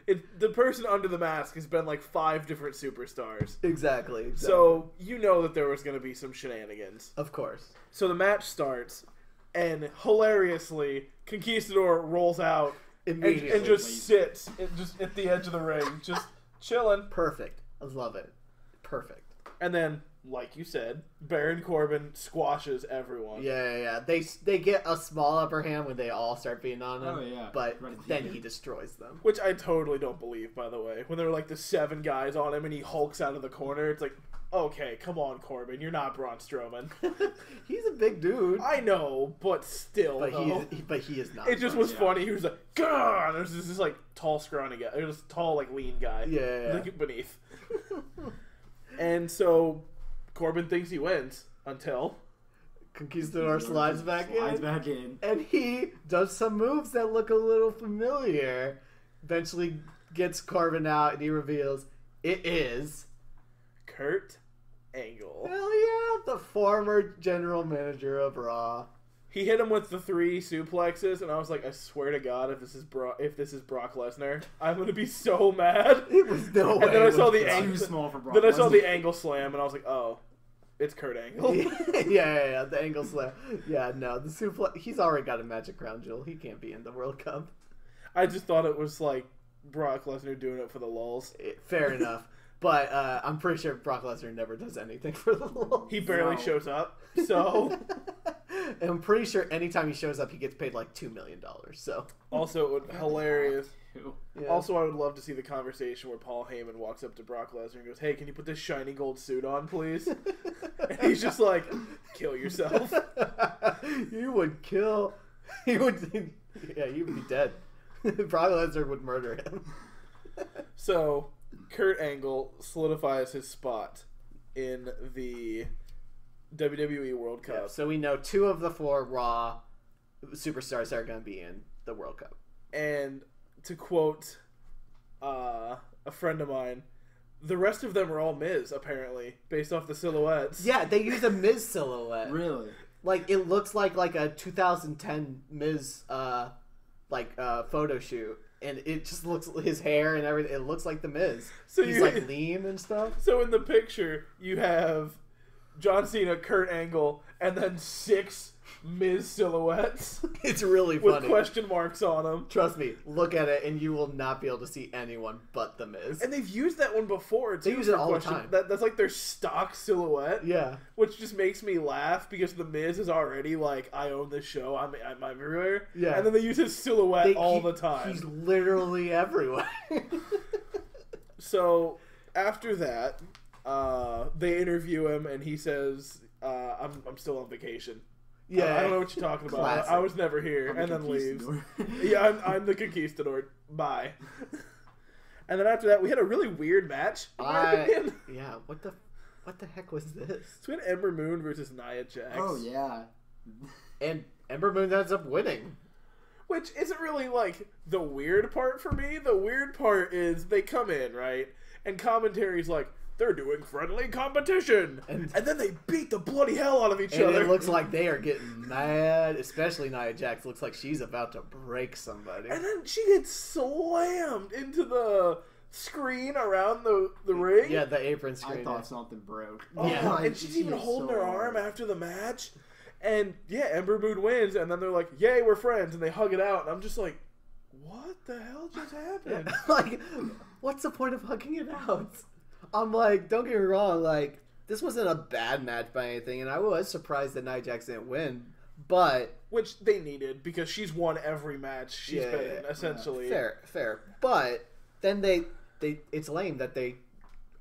The person under the mask has been, like, 5 different superstars. Exactly. So, you know that there was going to be some shenanigans. Of course. So the match starts... And hilariously, Conquistador rolls out and just sits just at the edge of the ring, just chilling. Perfect. I love it. Perfect. And then, like you said, Baron Corbin squashes everyone. Yeah. They get a small upper hand when they all start being on him. Oh, yeah. But then he destroys them. Which I totally don't believe, by the way. When there were like the 7 guys on him and he hulks out of the corner, it's like... Okay, come on, Corbin. You're not Braun Strowman. He's a big dude. I know, but still. But he is not. It just was funny. He was like, "Gah!" And there's this like tall, scrawny guy. There's this tall, like lean guy. Yeah. Like, beneath. And so Corbin thinks he wins until Conquistador slides back in. And he does some moves that look a little familiar. Eventually gets Corbin out, and he reveals it is Kurt Angle. Hell yeah, the former general manager of Raw. He hit him with the 3 suplexes, and I was like, I swear to God, if this is Brock Lesnar, I'm gonna be so mad. It was no way. And then I saw the too small for Brock Then I saw Lesnar. the angle slam, and I was like, oh, It's Kurt Angle. yeah, the Angle Slam. Yeah, no, the suplex. He's already got a Magic Crown Jewel. He can't be in the World Cup. I just thought it was like Brock Lesnar doing it for the lulz. Fair enough. But I'm pretty sure Brock Lesnar never does anything for the lulz. He barely shows up, so... And I'm pretty sure anytime he shows up, he gets paid like $2 million. So Also, hilarious. yeah. Also, I would love to see the conversation where Paul Heyman walks up to Brock Lesnar and goes, "Hey, can you put this shiny gold suit on, please?" And he's just like, "Kill yourself." You would kill. He would. Yeah, he would be dead. Brock Lesnar would murder him. So, Kurt Angle solidifies his spot in the WWE World Cup. Yeah, so we know 2 of the 4 Raw superstars are going to be in the World Cup. And to quote a friend of mine, the rest of them are all Miz, apparently, based off the silhouettes. Yeah, they use a Miz silhouette. Really? Like, it looks like a 2010 Miz photo shoot. And it just looks, his hair and everything, it looks like the Miz. So he's like lean and stuff. So in the picture, you have John Cena, Kurt Angle, and then 6 Miz silhouettes. It's really funny. With question marks on them. Trust me, look at it and you will not be able to see anyone but the Miz. And they've used that one before, too. They use it all the time. That's like their stock silhouette. Yeah. Which just makes me laugh because the Miz is already like, I own this show, I'm everywhere. Yeah. And then they use his silhouette all the time. He's literally everywhere. So, after that, they interview him and he says, I'm still on vacation. Yeah. I don't know what you're talking about. Classic. I was never here. And then leaves. Yeah, I'm the conquistador. Bye. And then after that, we had a really weird match. Yeah, what the heck was this? So we had Ember Moon versus Nia Jax. Oh, yeah. And Ember Moon ends up winning. Which isn't really, like, the weird part for me. The weird part is they come in, right? And commentary's like, they're doing friendly competition. And then they beat the bloody hell out of each other. It looks like they are getting mad, especially Nia Jax. Looks like she's about to break somebody. And then she gets slammed into the screen around the ring. Yeah, the apron screen. I thought something broke. Oh, Yeah. and she's even holding her arm after the match. And, yeah, Ember Moon wins. And then they're like, yay, we're friends. And they hug it out. And I'm just like, what the hell just happened? Like, what's the point of hugging it out? I'm like, don't get me wrong, like, this wasn't a bad match by anything, and I was surprised that Nia Jax didn't win, but... Which they needed, because she's won every match she's been in, essentially. Fair. But then it's lame that they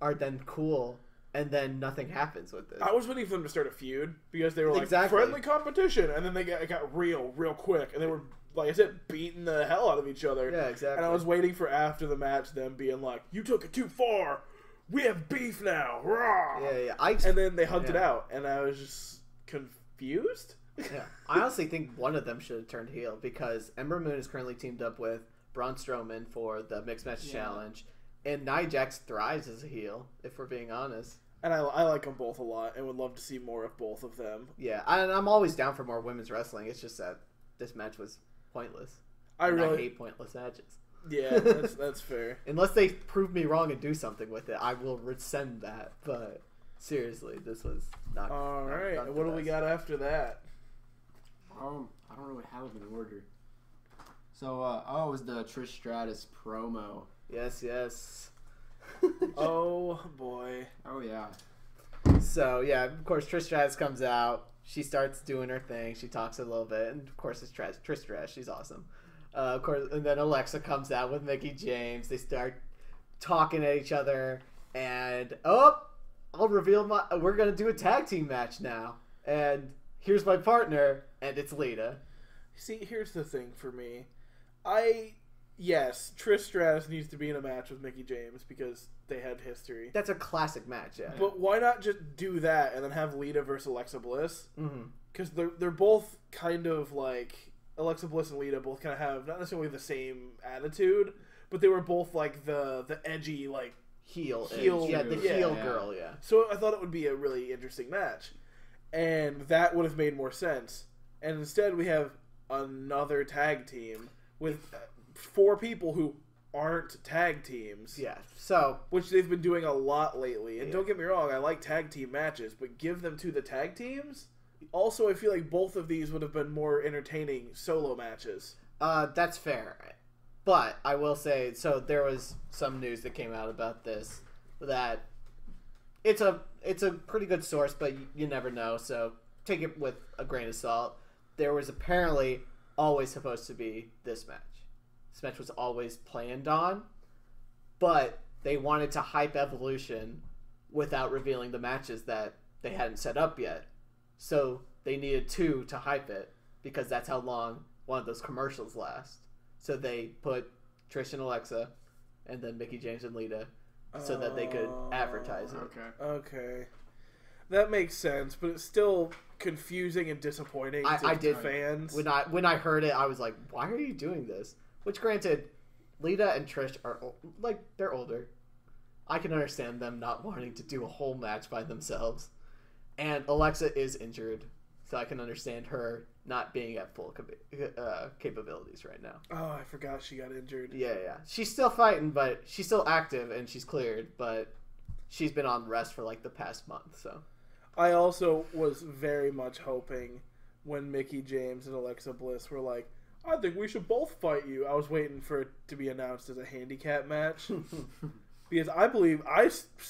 are then cool, and then nothing happens with this. I was waiting for them to start a feud, because they were like, Exactly. friendly competition, and then it got real quick, and they were, like I said, beating the hell out of each other. Yeah, exactly. And I was waiting for after the match them being like, you took it too far! We have beef now! Rah! Yeah. And then they hugged it out, and I was just confused? Yeah. I honestly think one of them should have turned heel, because Ember Moon is currently teamed up with Braun Strowman for the Mixed Match Challenge, and Nia Jax thrives as a heel, if we're being honest. And I like them both a lot, and would love to see more of both of them. Yeah, and I'm always down for more women's wrestling. It's just that this match was pointless. I hate pointless matches. Yeah, that's fair. Unless they prove me wrong and do something with it, I will rescind that. But seriously, this was not. All right, and what do we got after that? I don't really have them in order. So, it was the Trish Stratus promo. Yes. Oh boy. Oh yeah. So yeah, of course Trish Stratus comes out. She starts doing her thing. She talks a little bit, and of course it's Trish Stratus. She's awesome. Of course, and then Alexa comes out with Mickie James. They start talking at each other, and I'll reveal we're gonna do a tag team match now. And here's my partner, and it's Lita. See, here's the thing for me. Yes, Trish Stratus needs to be in a match with Mickie James because they had history. That's a classic match, yeah. But why not just do that and then have Lita versus Alexa Bliss? Because they're both kind of like Alexa Bliss and Lita both kind of have not necessarily the same attitude, but they were both like the edgy like heel heel girl, yeah. So I thought it would be a really interesting match, and that would have made more sense. And instead, we have another tag team with 4 people who aren't tag teams. Yeah. So which they've been doing a lot lately. And don't get me wrong, I like tag team matches, but give them to the tag teams. Also, I feel like both of these would have been more entertaining solo matches. that's fair. But I will say, so there was some news that came out about this that it's a pretty good source, but you never know. So take it with a grain of salt. There was apparently always supposed to be this match. This match was always planned on, but they wanted to hype Evolution without revealing the matches that they hadn't set up yet. So they needed 2 to hype it because that's how long one of those commercials lasts. So they put Trish and Alexa and then Mickie James and Lita so that they could advertise it. Okay. That makes sense, but it's still confusing and disappointing to fans. When I heard it, I was like, why are you doing this? Which, granted, Lita and Trish are, like, they're older. I can understand them not wanting to do a whole match by themselves. And Alexa is injured, so I can understand her not being at full capabilities right now. Oh, I forgot she got injured. Yeah. She's still fighting, but she's still active, and she's cleared, but she's been on rest for, like, the past month, so. I also was very much hoping when Mickie James and Alexa Bliss were like, I think we should both fight you. I was waiting for it to be announced as a handicap match. Because I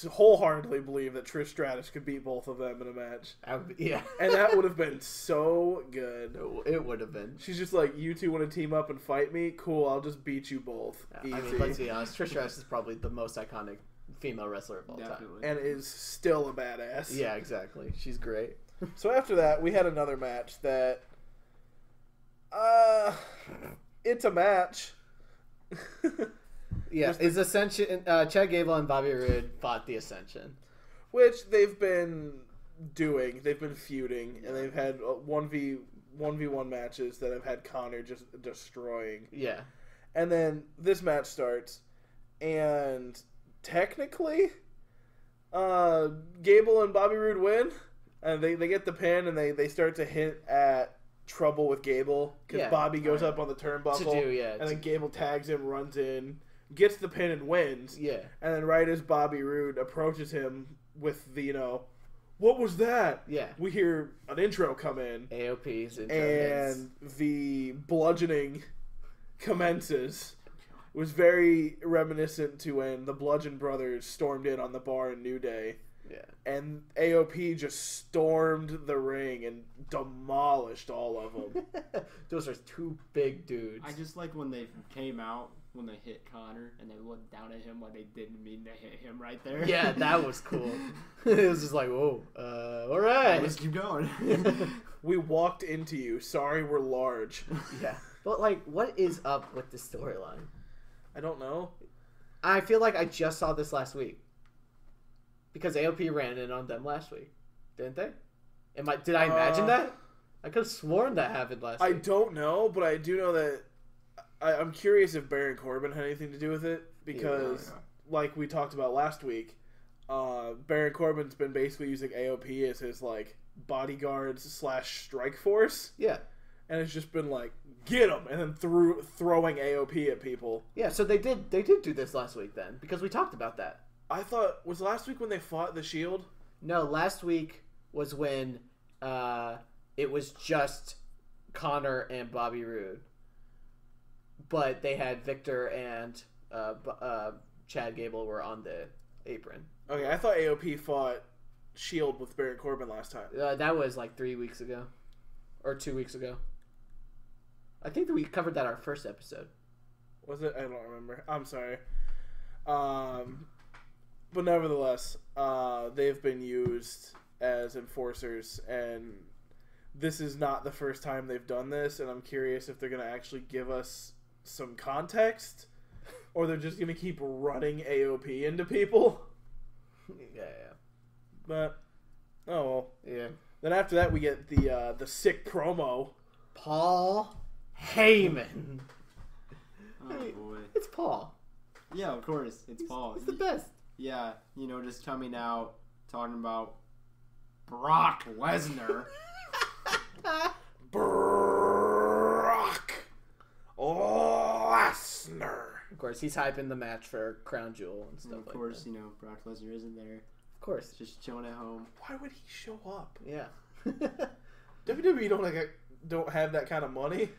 wholeheartedly believe that Trish Stratus could beat both of them in a match. Yeah. And that would have been so good. It would have been. She's just like, you two want to team up and fight me? Cool, I'll just beat you both. Yeah, I mean, let's be honest. Trish Stratus is probably the most iconic female wrestler of all time. And is still a badass. Yeah, exactly. She's great. So after that, we had another match that... it's a match. Yeah, is Ascension. Chad Gable and Bobby Roode fought the Ascension, which they've been doing. They've been feuding, and they've had 1v1 matches that have had Connor just destroying. Yeah, and then this match starts, and technically, Gable and Bobby Roode win, and they get the pin, and they start to hint at trouble with Gable because Bobby goes up on the turnbuckle, and then Gable tags him, runs in, gets the pin and wins. Yeah, and then right as Bobby Roode approaches him with the what was that? Yeah, we hear an intro come in. AOP's intro and the bludgeoning commences. It was very reminiscent to when the Bludgeon Brothers stormed in on the bar in New Day. Yeah. And AOP just stormed the ring and demolished all of them. Those are 2 big dudes. I just like when they came out, when they hit Connor, and they looked down at him like they didn't mean to hit him right there. Yeah, that was cool. It was just like, whoa, all right. Let's keep going. We walked into you. Sorry, we're large. Yeah. But, like, what is up with the storyline? I don't know. I feel like I just saw this last week. Because AOP ran in on them last week, didn't they? Did I imagine that? I could have sworn that happened last week. I don't know, but I do know that I'm curious if Baron Corbin had anything to do with it because, like we talked about last week, Baron Corbin's been basically using AOP as his bodyguards / strike force. Yeah, and it's just been like, get him, and then throwing AOP at people. Yeah, so they did do this last week then because we talked about that. I thought, was last week when they fought the Shield? No, last week was when it was just Connor and Bobby Roode. But they had Victor and Chad Gable were on the apron. Okay, I thought AOP fought Shield with Baron Corbin last time. That was like 3 weeks ago. Or 2 weeks ago. I think that we covered that our first episode. Was it? I don't remember. I'm sorry. But nevertheless, they've been used as enforcers, and this is not the first time they've done this, and I'm curious if they're going to actually give us some context, or they're just going to keep running AOP into people. Yeah. But, oh well. Yeah. Then after that, we get the sick promo. Paul Heyman. Oh, boy. It's Paul. Yeah, of course. It's Paul. He's the best. Yeah, just coming out, talking about Brock Lesnar. Brock Lesnar. Of course, he's hyping the match for Crown Jewel and stuff And of like course, that. you know, Brock Lesnar isn't there. Of course. Just chilling at home. Why would he show up? Yeah. WWE don't have that kind of money.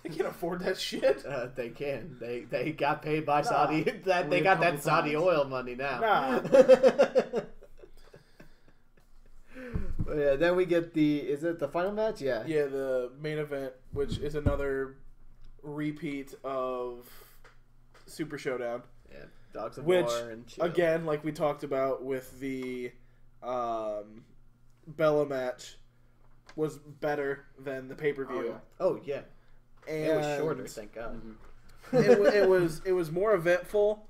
They can't afford that shit. They can. They got paid by Saudi. They Only a got couple that Saudi times. oil money now. Nah. But yeah, then we get is it the final match? Yeah. Yeah, the main event, which is another repeat of Super Showdown. Yeah. Dogs of Which, War and Shield. again, like we talked about with the Bella match, was better than the pay-per-view. Oh yeah. And It was shorter, thank God. it was more eventful.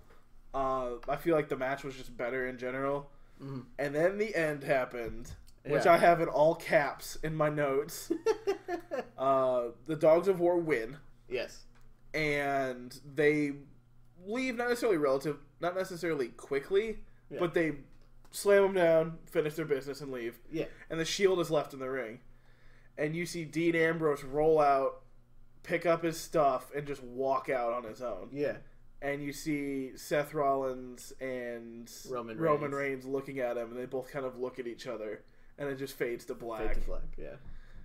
I feel like the match was just better in general. Mm-hmm. And then the end happened, which Yeah. I have in all caps in my notes. The Dogs of War win, Yes. and they leave not necessarily quickly, Yeah. but they slam them down, finish their business, and leave. Yeah. And the Shield is left in the ring, and you see Dean Ambrose roll out, pick up his stuff, and just walk out on his own. Yeah. And you see Seth Rollins and Roman Reigns looking at him, and they both kind of look at each other, and it just fades to black. Fade to black. Yeah.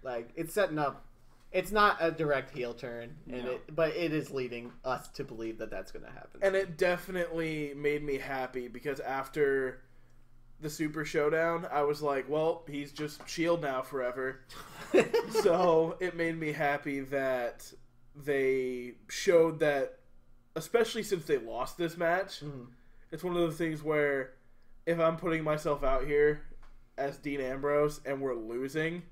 Like it's setting up. It's not a direct heel turn, but it is leading us to believe that that's going to happen. And it definitely made me happy because after the Super Showdown, I was like, well, he's just Shield now forever. So it made me happy that they showed that, especially since they lost this match, it's one of the things where if I'm putting myself out here as Dean Ambrose and we're losing,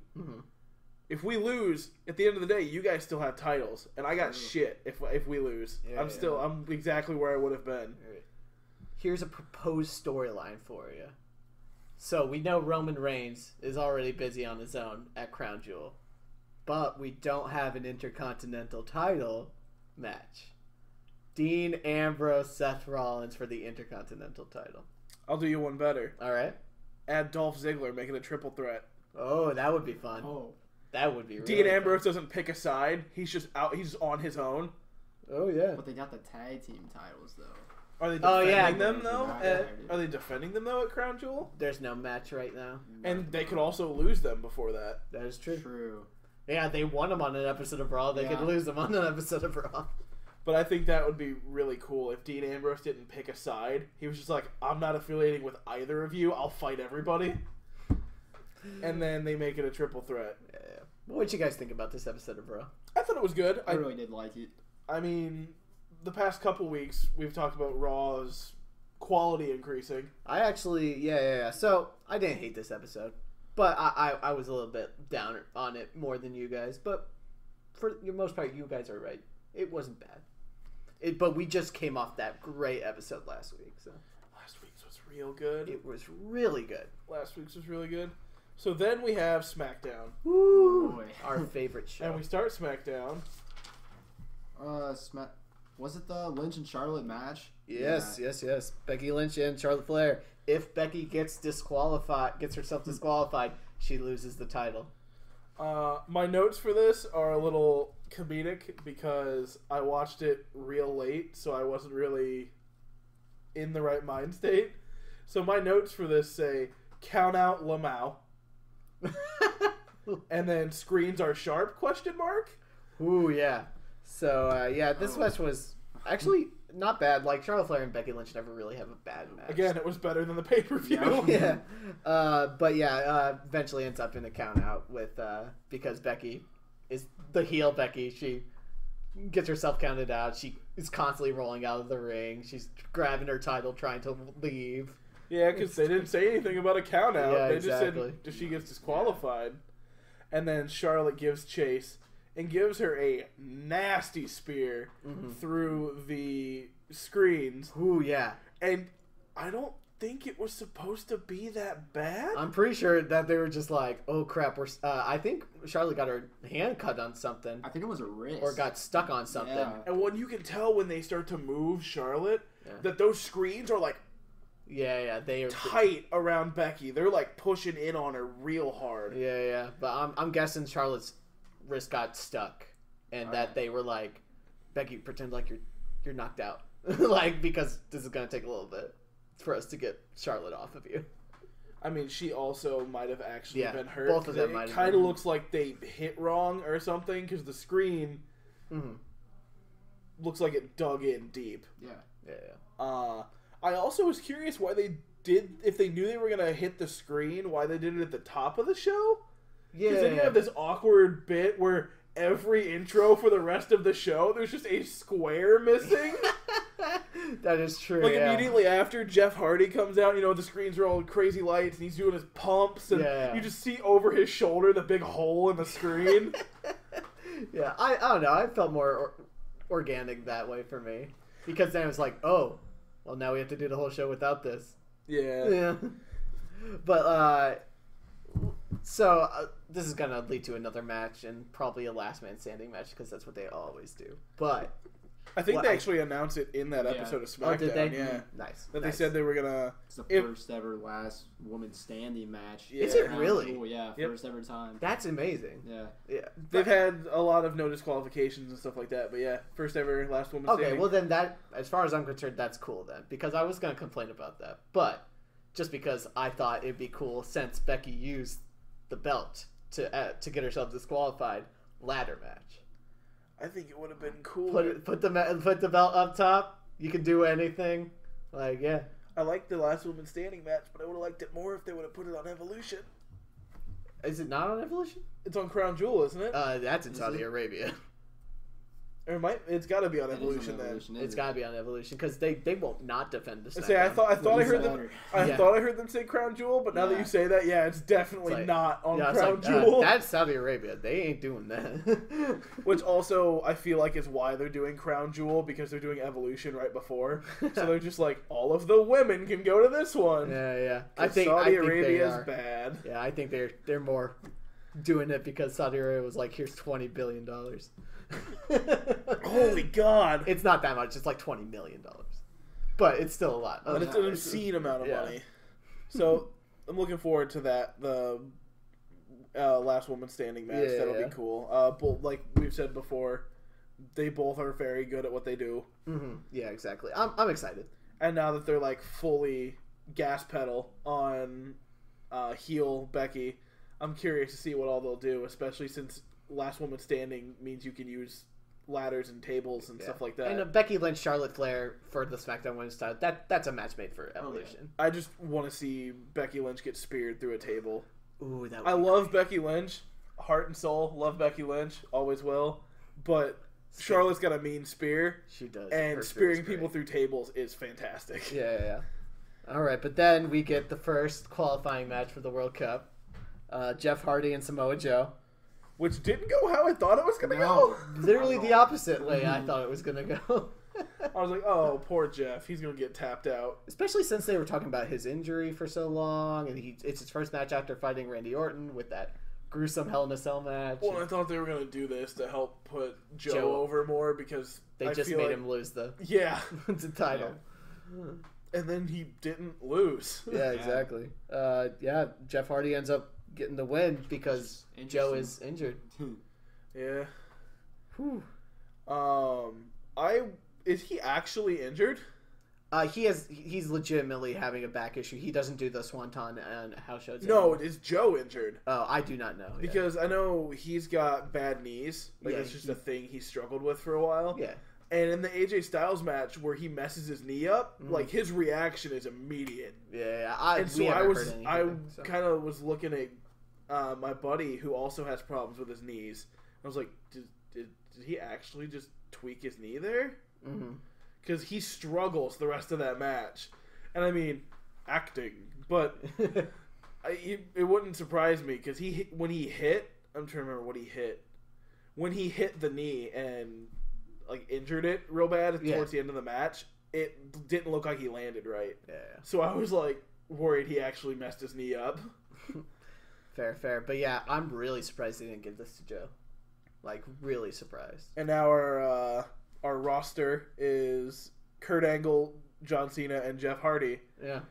if we lose, at the end of the day, you guys still have titles, and I got shit if we lose. Yeah, I'm exactly where I would have been. Here's a proposed storyline for you. So we know Roman Reigns is already busy on his own at Crown Jewel, but we don't have an Intercontinental title match. Dean Ambrose, Seth Rollins for the Intercontinental title. I'll do you one better. All right. Add Dolph Ziggler, make it a triple threat. Oh, that would be fun. Oh. That would be really Dean Ambrose fun. doesn't pick a side. He's just out. He's on his own. Oh, yeah. But they got the tag team titles, though. Are they Oh, defending yeah. them though? Are they defending them though at Crown Jewel? There's no match right now. And they could also lose them before that. That is true. True. Yeah, they won them on an episode of Raw. They Yeah. could lose them on an episode of Raw. But I think that would be really cool if Dean Ambrose didn't pick a side. He was just like, I'm not affiliating with either of you. I'll fight everybody. And then they make it a triple threat. Yeah. What did you guys think about this episode of Raw? I thought it was good. I really did like it. I mean, the past couple weeks, we've talked about Raw's quality increasing. I actually, yeah. So, I didn't hate this episode. But I was a little bit down on it more than you guys. But for the most part, you guys are right. It wasn't bad. But we just came off that great episode last week. So Last week's was real good. it was really good. Last week's was really good. So then we have SmackDown. Woo! Boy. Our favorite show. And we start SmackDown. Was it the Lynch and Charlotte match? Yes. Becky Lynch and Charlotte Flair. If Becky gets herself disqualified, she loses the title. My notes for this are a little comedic because I watched it real late, so I wasn't really in the right mind state. So my notes for this say, count out Lamau. And then screens are sharp, question mark? Ooh, yeah. So, this match was actually not bad. Like, Charlotte Flair and Becky Lynch never really have a bad match. Again, it was better than the pay-per-view. Yeah. Eventually ends up in a count out with, because Becky is the heel Becky. She gets herself counted out. She is constantly rolling out of the ring. She's grabbing her title, trying to leave. Yeah, because they didn't say anything about a count out. Yeah, They exactly. just said she gets disqualified. And then Charlotte gives chase and gives her a nasty spear through the screens. Ooh, yeah. And I don't think it was supposed to be that bad. I'm pretty sure that they were just like, oh crap, I think Charlotte got her hand cut on something. I think it was a wrist. Or got stuck on something. Yeah. And when you can tell when they start to move Charlotte, Yeah. that those screens are like Yeah, they are tight around Becky. They're like pushing in on her real hard. Yeah. But I'm guessing Charlotte's wrist got stuck, and that they were like, Becky, pretend like you're knocked out. like, because this is gonna take a little bit for us to get Charlotte off of you. I mean, she also might have actually been hurt. Both of them might have It kind of been. looks like they hit wrong or something because the screen looks like it dug in deep. Yeah. I also was curious why they did, if they knew they were going to hit the screen, why they did it at the top of the show. Because then you have this awkward bit where every intro for the rest of the show, there's just a square missing. That is true. Like, immediately after Jeff Hardy comes out, the screens are all crazy lights, and he's doing his pumps, and you just see over his shoulder the big hole in the screen. Yeah, I don't know. I felt more organic that way for me. Because then it was like, oh, well, now we have to do the whole show without this. Yeah. But, so this is going to lead to another match and probably a last man standing match because that's what they always do. But I think they actually announced it in that episode of SmackDown. Oh, did they? Yeah. Nice. That they said they were going to... It's the first ever last woman standing match. Yeah. Is it really? Cool. Yeah, first ever time. That's amazing. Yeah. They've had a lot of no disqualifications and stuff like that, but yeah, first ever last woman standing. Okay, well then that, as far as I'm concerned, that's cool then. Because I was going to complain about that. But just because I thought it'd be cool since Becky used the belt to get herself disqualified, ladder match. I think it would have been cool. Put the belt up top. You can do anything. Like, yeah. I liked the last woman standing match, but I would have liked it more if they would have put it on Evolution. Is it not on Evolution? It's on Crown Jewel, isn't it? That's in Saudi Arabia. Or it's got to be on It is Evolution on then. Evolution, It's got to be on Evolution because they won't not defend the. I thought I heard them. Yeah. Thought I heard them say Crown Jewel, but now that you say that, it's definitely like, not on it's Crown like, Jewel. that's Saudi Arabia. They ain't doing that. Which also I feel like is why they're doing Crown Jewel, because they're doing Evolution right before. So they're just like, all of the women can go to this one. Yeah. I think Saudi Arabia is bad. Yeah, I think they're more doing it because Saudi Arabia was like, here's $20 billion. Holy God! It's not that much. It's like $20 million, but it's still a lot. But it's an obscene amount of money. So I'm looking forward to that. The last woman standing match. That'll be cool. But like we've said before, they both are very good at what they do. Mm-hmm. Yeah, exactly. I'm excited. And now that they're like fully gas pedal on heel Becky, I'm curious to see what all they'll do, especially since last woman standing means you can use ladders and tables and stuff like that. And Becky Lynch, Charlotte Flair for the SmackDown Women's title, that's a match made for Evolution. I just want to see Becky Lynch get speared through a table. Ooh, that would I be love Becky Lynch, heart and soul. Love Becky Lynch, always will. But Charlotte's got a mean spear. She does. And Her spearing spear's people great. through tables is fantastic. Yeah. All right, but then we get the first qualifying match for the World Cup. Jeff Hardy and Samoa Joe. Which didn't go how I thought it was going to go. Literally the opposite way I thought it was going to go. I was like, oh, poor Jeff. He's going to get tapped out. Especially since they were talking about his injury for so long, and it's his first match after fighting Randy Orton with that gruesome Hell in a Cell match. Well, I thought they were going to do this to help put Joe over more because they just made him lose the title. And then he didn't lose. Yeah, exactly. Jeff Hardy ends up getting the win because Joe is injured. Yeah. Whew. Is he actually injured? He's legitimately having a back issue. He doesn't do the Swanton and house shows. No, is Joe injured? Oh, I do not know. Because I know he's got bad knees. Like, it's just a thing he struggled with for a while. Yeah. And in the AJ Styles match where he messes his knee up, like, his reaction is immediate. Yeah. I kind of was looking at my buddy who also has problems with his knees. I was like, did he actually just tweak his knee there? Because he struggles the rest of that match. And I mean, acting. But it wouldn't surprise me because when he hit, I'm trying to remember what he hit. When he hit the knee and like injured it real bad towards the end of the match, it didn't look like he landed right. Yeah. So I was like worried he actually messed his knee up. Fair. But yeah, I'm really surprised they didn't give this to Joe. Like, really surprised. And now our roster is Kurt Angle, John Cena, and Jeff Hardy. Yeah.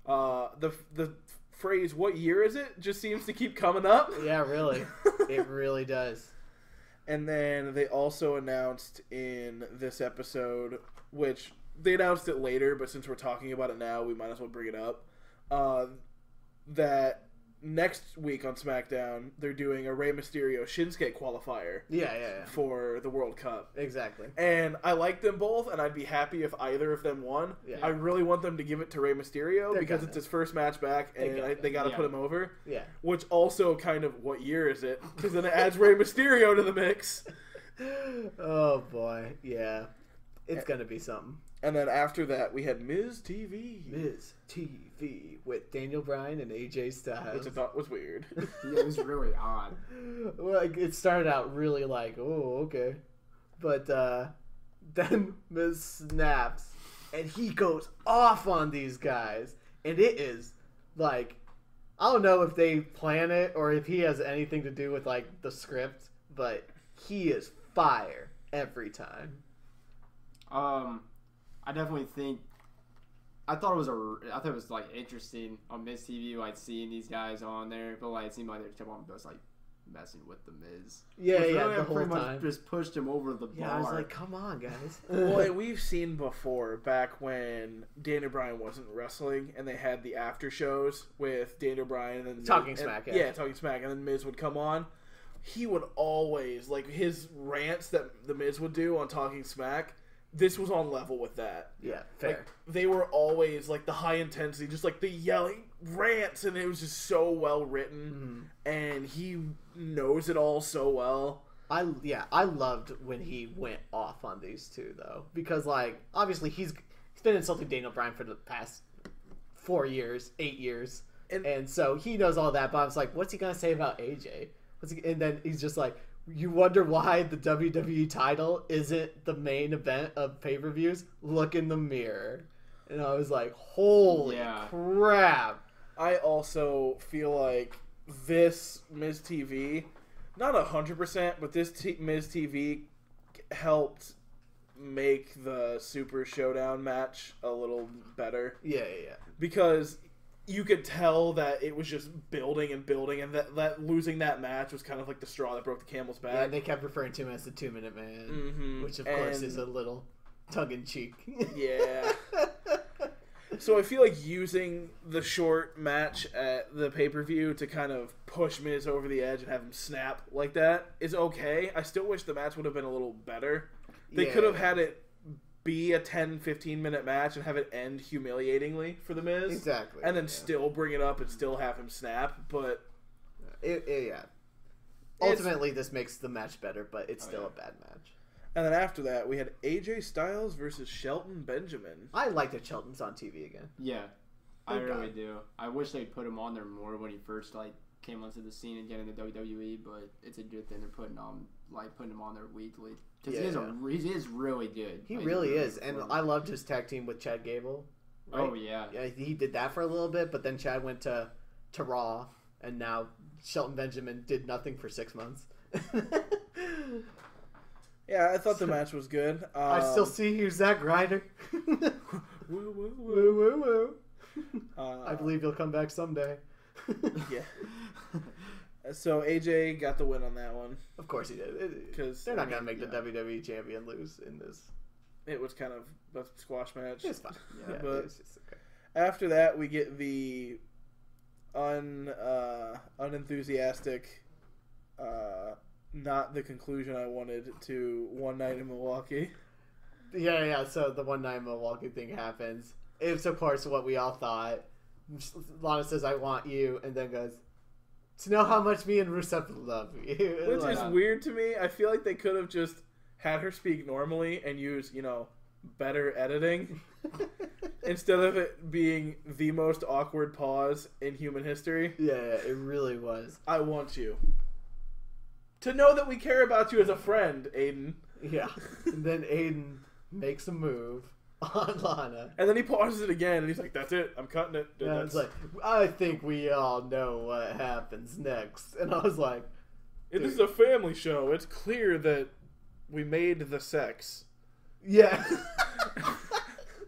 The phrase "what year is it" just seems to keep coming up. Yeah, really. It really does. And then they also announced in this episode, which they announced it later, but since we're talking about it now, we might as well bring it up. That next week on SmackDown, they're doing a Rey Mysterio Shinsuke qualifier. Yeah. For the World Cup. Exactly. And I like them both, and I'd be happy if either of them won. Yeah. I really want them to give it to Rey Mysterio because it's his first match back, and they got to put him over. Yeah. Which also kind of, what year is it? Because then it adds Rey Mysterio to the mix. Oh, boy. Yeah. It's going to be something. And then after that, we had Miz TV. Miz TV with Daniel Bryan and AJ Styles. Which I thought was weird. Yeah, it was really odd. Well, it started out really like, oh, okay. But then Miz snaps, and he goes off on these guys. And it is, like, I don't know if they plan it or if he has anything to do with, like, the script, but he is fire every time. I definitely think I thought it was like interesting on Miz TV, like seeing these guys on there, but like it seemed like they kept on just like messing with the Miz. Yeah, Which yeah, really the whole pretty time. much just pushed him over the bar. Yeah, I was like, come on, guys. Well, and we've seen before, back when Daniel Bryan wasn't wrestling, and they had the after shows with Daniel Bryan and Talking Smack, yeah. Talking Smack, and then Miz would come on. He would always, like, his rants that the Miz would do on Talking Smack, this was on level with that. Yeah, fair. Like, they were always, like, the high intensity, just, like, the yelling rants, and it was just so well written, and he knows it all so well. I loved when he went off on these two, though, because, like, obviously he's been insulting Daniel Bryan for the past 8 years, and so he knows all that, but I was like, what's he going to say about AJ? And then he's just like, you wonder why the WWE title isn't the main event of pay-per-views? Look in the mirror. And I was like, holy crap. I also feel like this Miz TV, not 100%, but this Miz TV helped make the Super Showdown match a little better. Yeah. Because you could tell that it was just building and building, and that losing that match was kind of like the straw that broke the camel's back. Yeah, they kept referring to him as the 2-minute man, which of course is a little tongue-in-cheek. Yeah. So I feel like using the short match at the pay-per-view to kind of push Miz over the edge and have him snap like that is okay. I still wish the match would have been a little better. They could have had it be a 10-15 minute match and have it end humiliatingly for the Miz. Exactly. And then still bring it up and still have him snap, but ultimately this makes the match better, but it's still a bad match. And then after that, we had AJ Styles versus Shelton Benjamin. I like that Shelton's on TV again. Yeah, I Thank really God. do. I wish they'd put him on there more when he first like came onto the scene and get into WWE, but it's a good thing they're putting him on there weekly because he is really good. He Like, really he's is, and I loved his tag team with Chad Gable. Right? Oh yeah. Yeah, he did that for a little bit, but then Chad went to Raw, and now Shelton Benjamin did nothing for 6 months. Yeah, I thought the match was good. I still see you, Zack Ryder. Woo, woo, woo. Woo, woo. I believe he'll come back someday. Yeah. So AJ got the win on that one. Of course he did. Because They're not going to make the WWE champion lose in this. It was kind of a squash match. It's fine. Yeah, Yeah, but it's just okay. after that, we get the unenthusiastic, not the conclusion I wanted to One Night in Milwaukee. Yeah. So the one night Milwaukee thing happens. It's of course what we all thought. Lana says, "I want you," and then goes, "To know how much me and Rusev love you." Which Like, is weird to me. I feel like they could have just had her speak normally and use, better editing instead of it being the most awkward pause in human history. Yeah, it really was. I want you to know that we care about you as a friend, Aiden. Yeah. And then Aiden makes a move on Lana. And then he pauses it again, and he's like, "That's it. I'm cutting it." And it's like, I think we all know what happens next. And I was like, This is a family show. It's clear that we made the sex. yeah.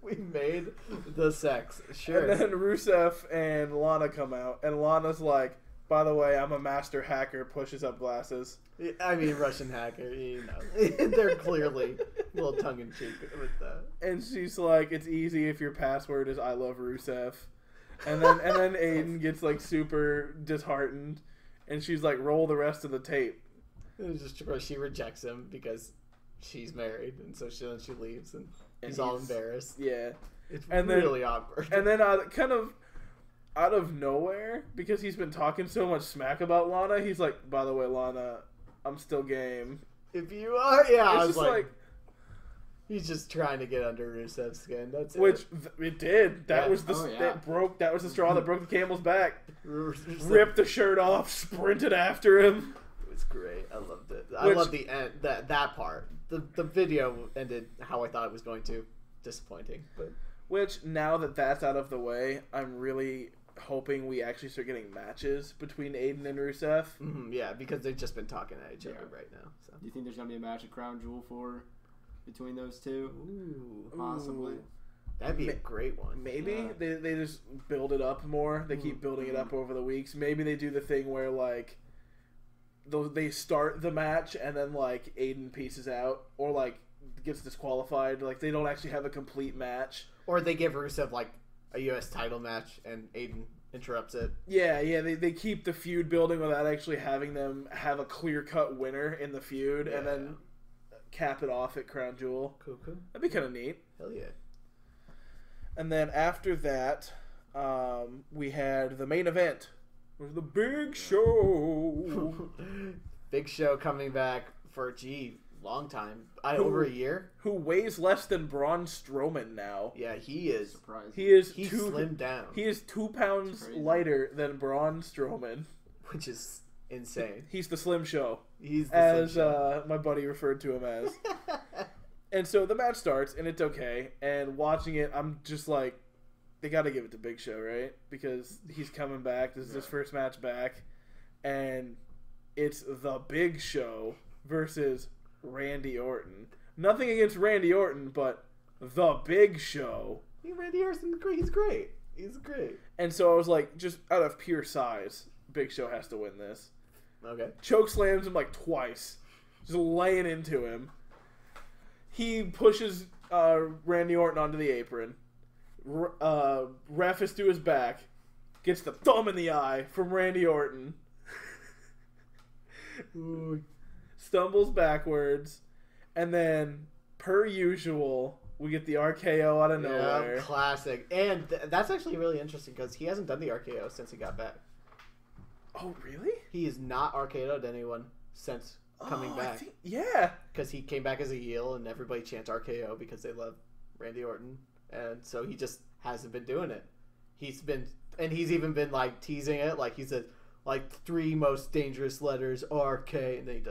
We made the sex. Sure. And then Rusev and Lana come out, and Lana's like, By the way, I'm a master hacker. Pushes up glasses. I mean, Russian hacker, you know. They're clearly a little tongue-in-cheek with that. And she's like, it's easy if your password is I love Rusev. And then Aiden gets like super disheartened. And she's like, roll the rest of the tape. It's just because she rejects him because she's married. And so she leaves and he's all embarrassed. Yeah. It's and really then, awkward. And then kind of out of nowhere, because he's been talking so much smack about Lana, he's like, by the way, Lana, I'm still game. If you are, yeah, I was just like, he's just trying to get under Rusev's skin. That's which it. It did. That Yeah. was the that was the straw that broke the camel's back. Rusev Ripped the shirt off, sprinted after him. It was great. I loved it. I love the end. That part. The video ended how I thought it was going to. Disappointing, but which now that that's out of the way, I'm really hoping we actually start getting matches between Aiden and Rusev. Yeah, because they've just been talking at each other right now. So. Do you think there's gonna be a match at Crown Jewel between those two? Ooh, Possibly. That'd be a great one. Maybe they just build it up more. They keep building it up over the weeks. Maybe they do the thing where like they start the match and then like Aiden pieces out or like gets disqualified. Like they don't actually have a complete match. Or they give Rusev like a U.S. title match and Aiden interrupts it. Yeah. They keep the feud building without actually having them have a clear-cut winner in the feud and then cap it off at Crown Jewel. Cool. That'd be kind of neat. Hell yeah. And then after that, we had the main event. It was the Big Show. Big Show coming back for, long time. Over a year. Who weighs less than Braun Strowman now. Yeah, he is. Surprising. He slimmed down. He is 2 pounds lighter than Braun Strowman. Which is insane. He's the Slim Show. He's the as Slim Show. My buddy referred to him as. And so the match starts, and it's okay. And watching it, I'm just like, they got to give it to Big Show, right? Because he's coming back. This is his first match back. And it's the Big Show versus Randy Orton. Nothing against Randy Orton, but the Big Show. Randy Orton, he's great. He's great. And so I was like, just out of pure size, Big Show has to win this. Okay. Choke slams him like twice. Just laying into him. He pushes Randy Orton onto the apron. Ref is to his back. Gets the thumb in the eye from Randy Orton. Stumbles backwards. And then, per usual, we get the RKO out of nowhere. Classic. And that's actually really interesting because he hasn't done the RKO since he got back. Oh, really? He has not RKO'd anyone since coming back. Yeah. Because he came back as a heel and everybody chants RKO because they love Randy Orton. And so he just hasn't been doing it. He's even been like teasing it. Like he said, like 3 most dangerous letters, RK. And then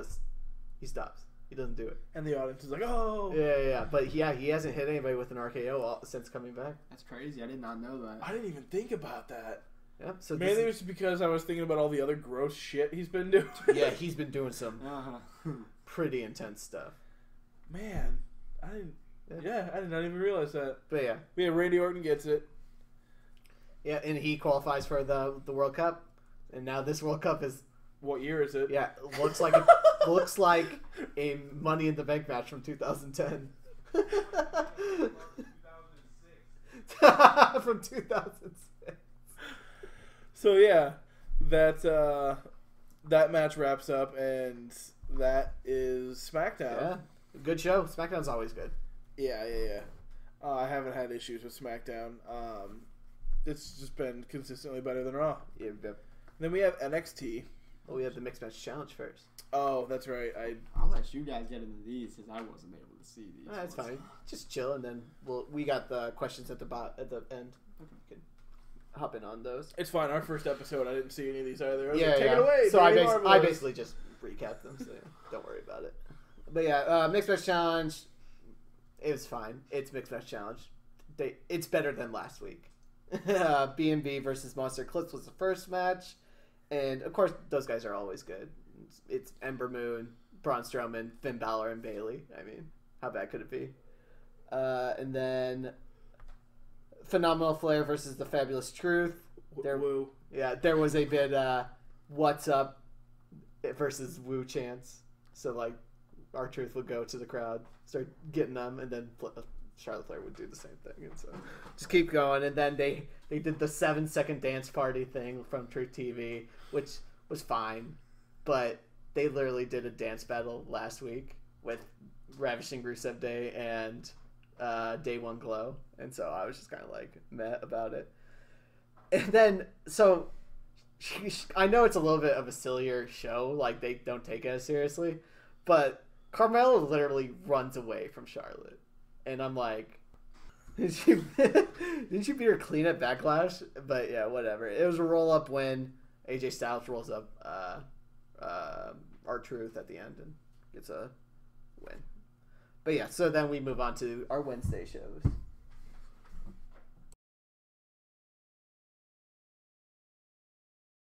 he stops. He doesn't do it. And the audience is like, oh. Yeah. But he hasn't hit anybody with an RKO since coming back. That's crazy. I did not know that. I didn't even think about that. Yeah, so maybe it's because I was thinking about all the other gross shit he's been doing. Yeah, he's been doing some pretty intense stuff. Man, I didn't. Yeah, I did not even realize that. But yeah, Randy Orton gets it. Yeah, and he qualifies for the World Cup, and now this World Cup is. What year is it? Yeah, looks like a Money in the Bank match from 2010. 2006. From 2006. So yeah, that match wraps up, and that is SmackDown. Yeah, good show. SmackDown's always good. Yeah. I haven't had issues with SmackDown. It's just been consistently better than Raw. Yeah. Then we have NXT. Well, we have the Mixed Match Challenge first. Oh, that's right. I'll let you guys get into these because I wasn't able to see these. That's fine. Just chill, and then we got the questions at the end. Okay. Hop in on those. It's fine. Our first episode, I didn't see any of these either. I was Yeah, like, take it away. So Danny I Marvelous. basically just recapped them, so don't worry about it. But yeah, Mixed Match Challenge, it was fine. It's Mixed Match Challenge. It's better than last week. B&B versus Monster Eclipse was the first match, and of course those guys are always good. It's Ember Moon, Braun Strowman, Finn Balor, and Bayley. I mean, how bad could it be? And then Phenomenal Flair versus the Fabulous Truth. There was a bit "What's up?" versus Woo chants. So like, R-Truth would go to the crowd, start getting them, and then Charlotte Flair would do the same thing, and so just keep going. And then they did the 7-second dance party thing from Truth TV, which was fine, but they literally did a dance battle last week with Ravishing Rusev Day and Day One Glow, and so I was just kind of like meh about it. And then so I know it's a little bit of a sillier show, like they don't take it as seriously, but Carmella literally runs away from Charlotte, and I'm like, didn't she beat her clean at Backlash? But yeah, whatever. It was a roll up win. AJ Styles rolls up R-Truth at the end and gets a win. But yeah, so then we move on to our Wednesday shows.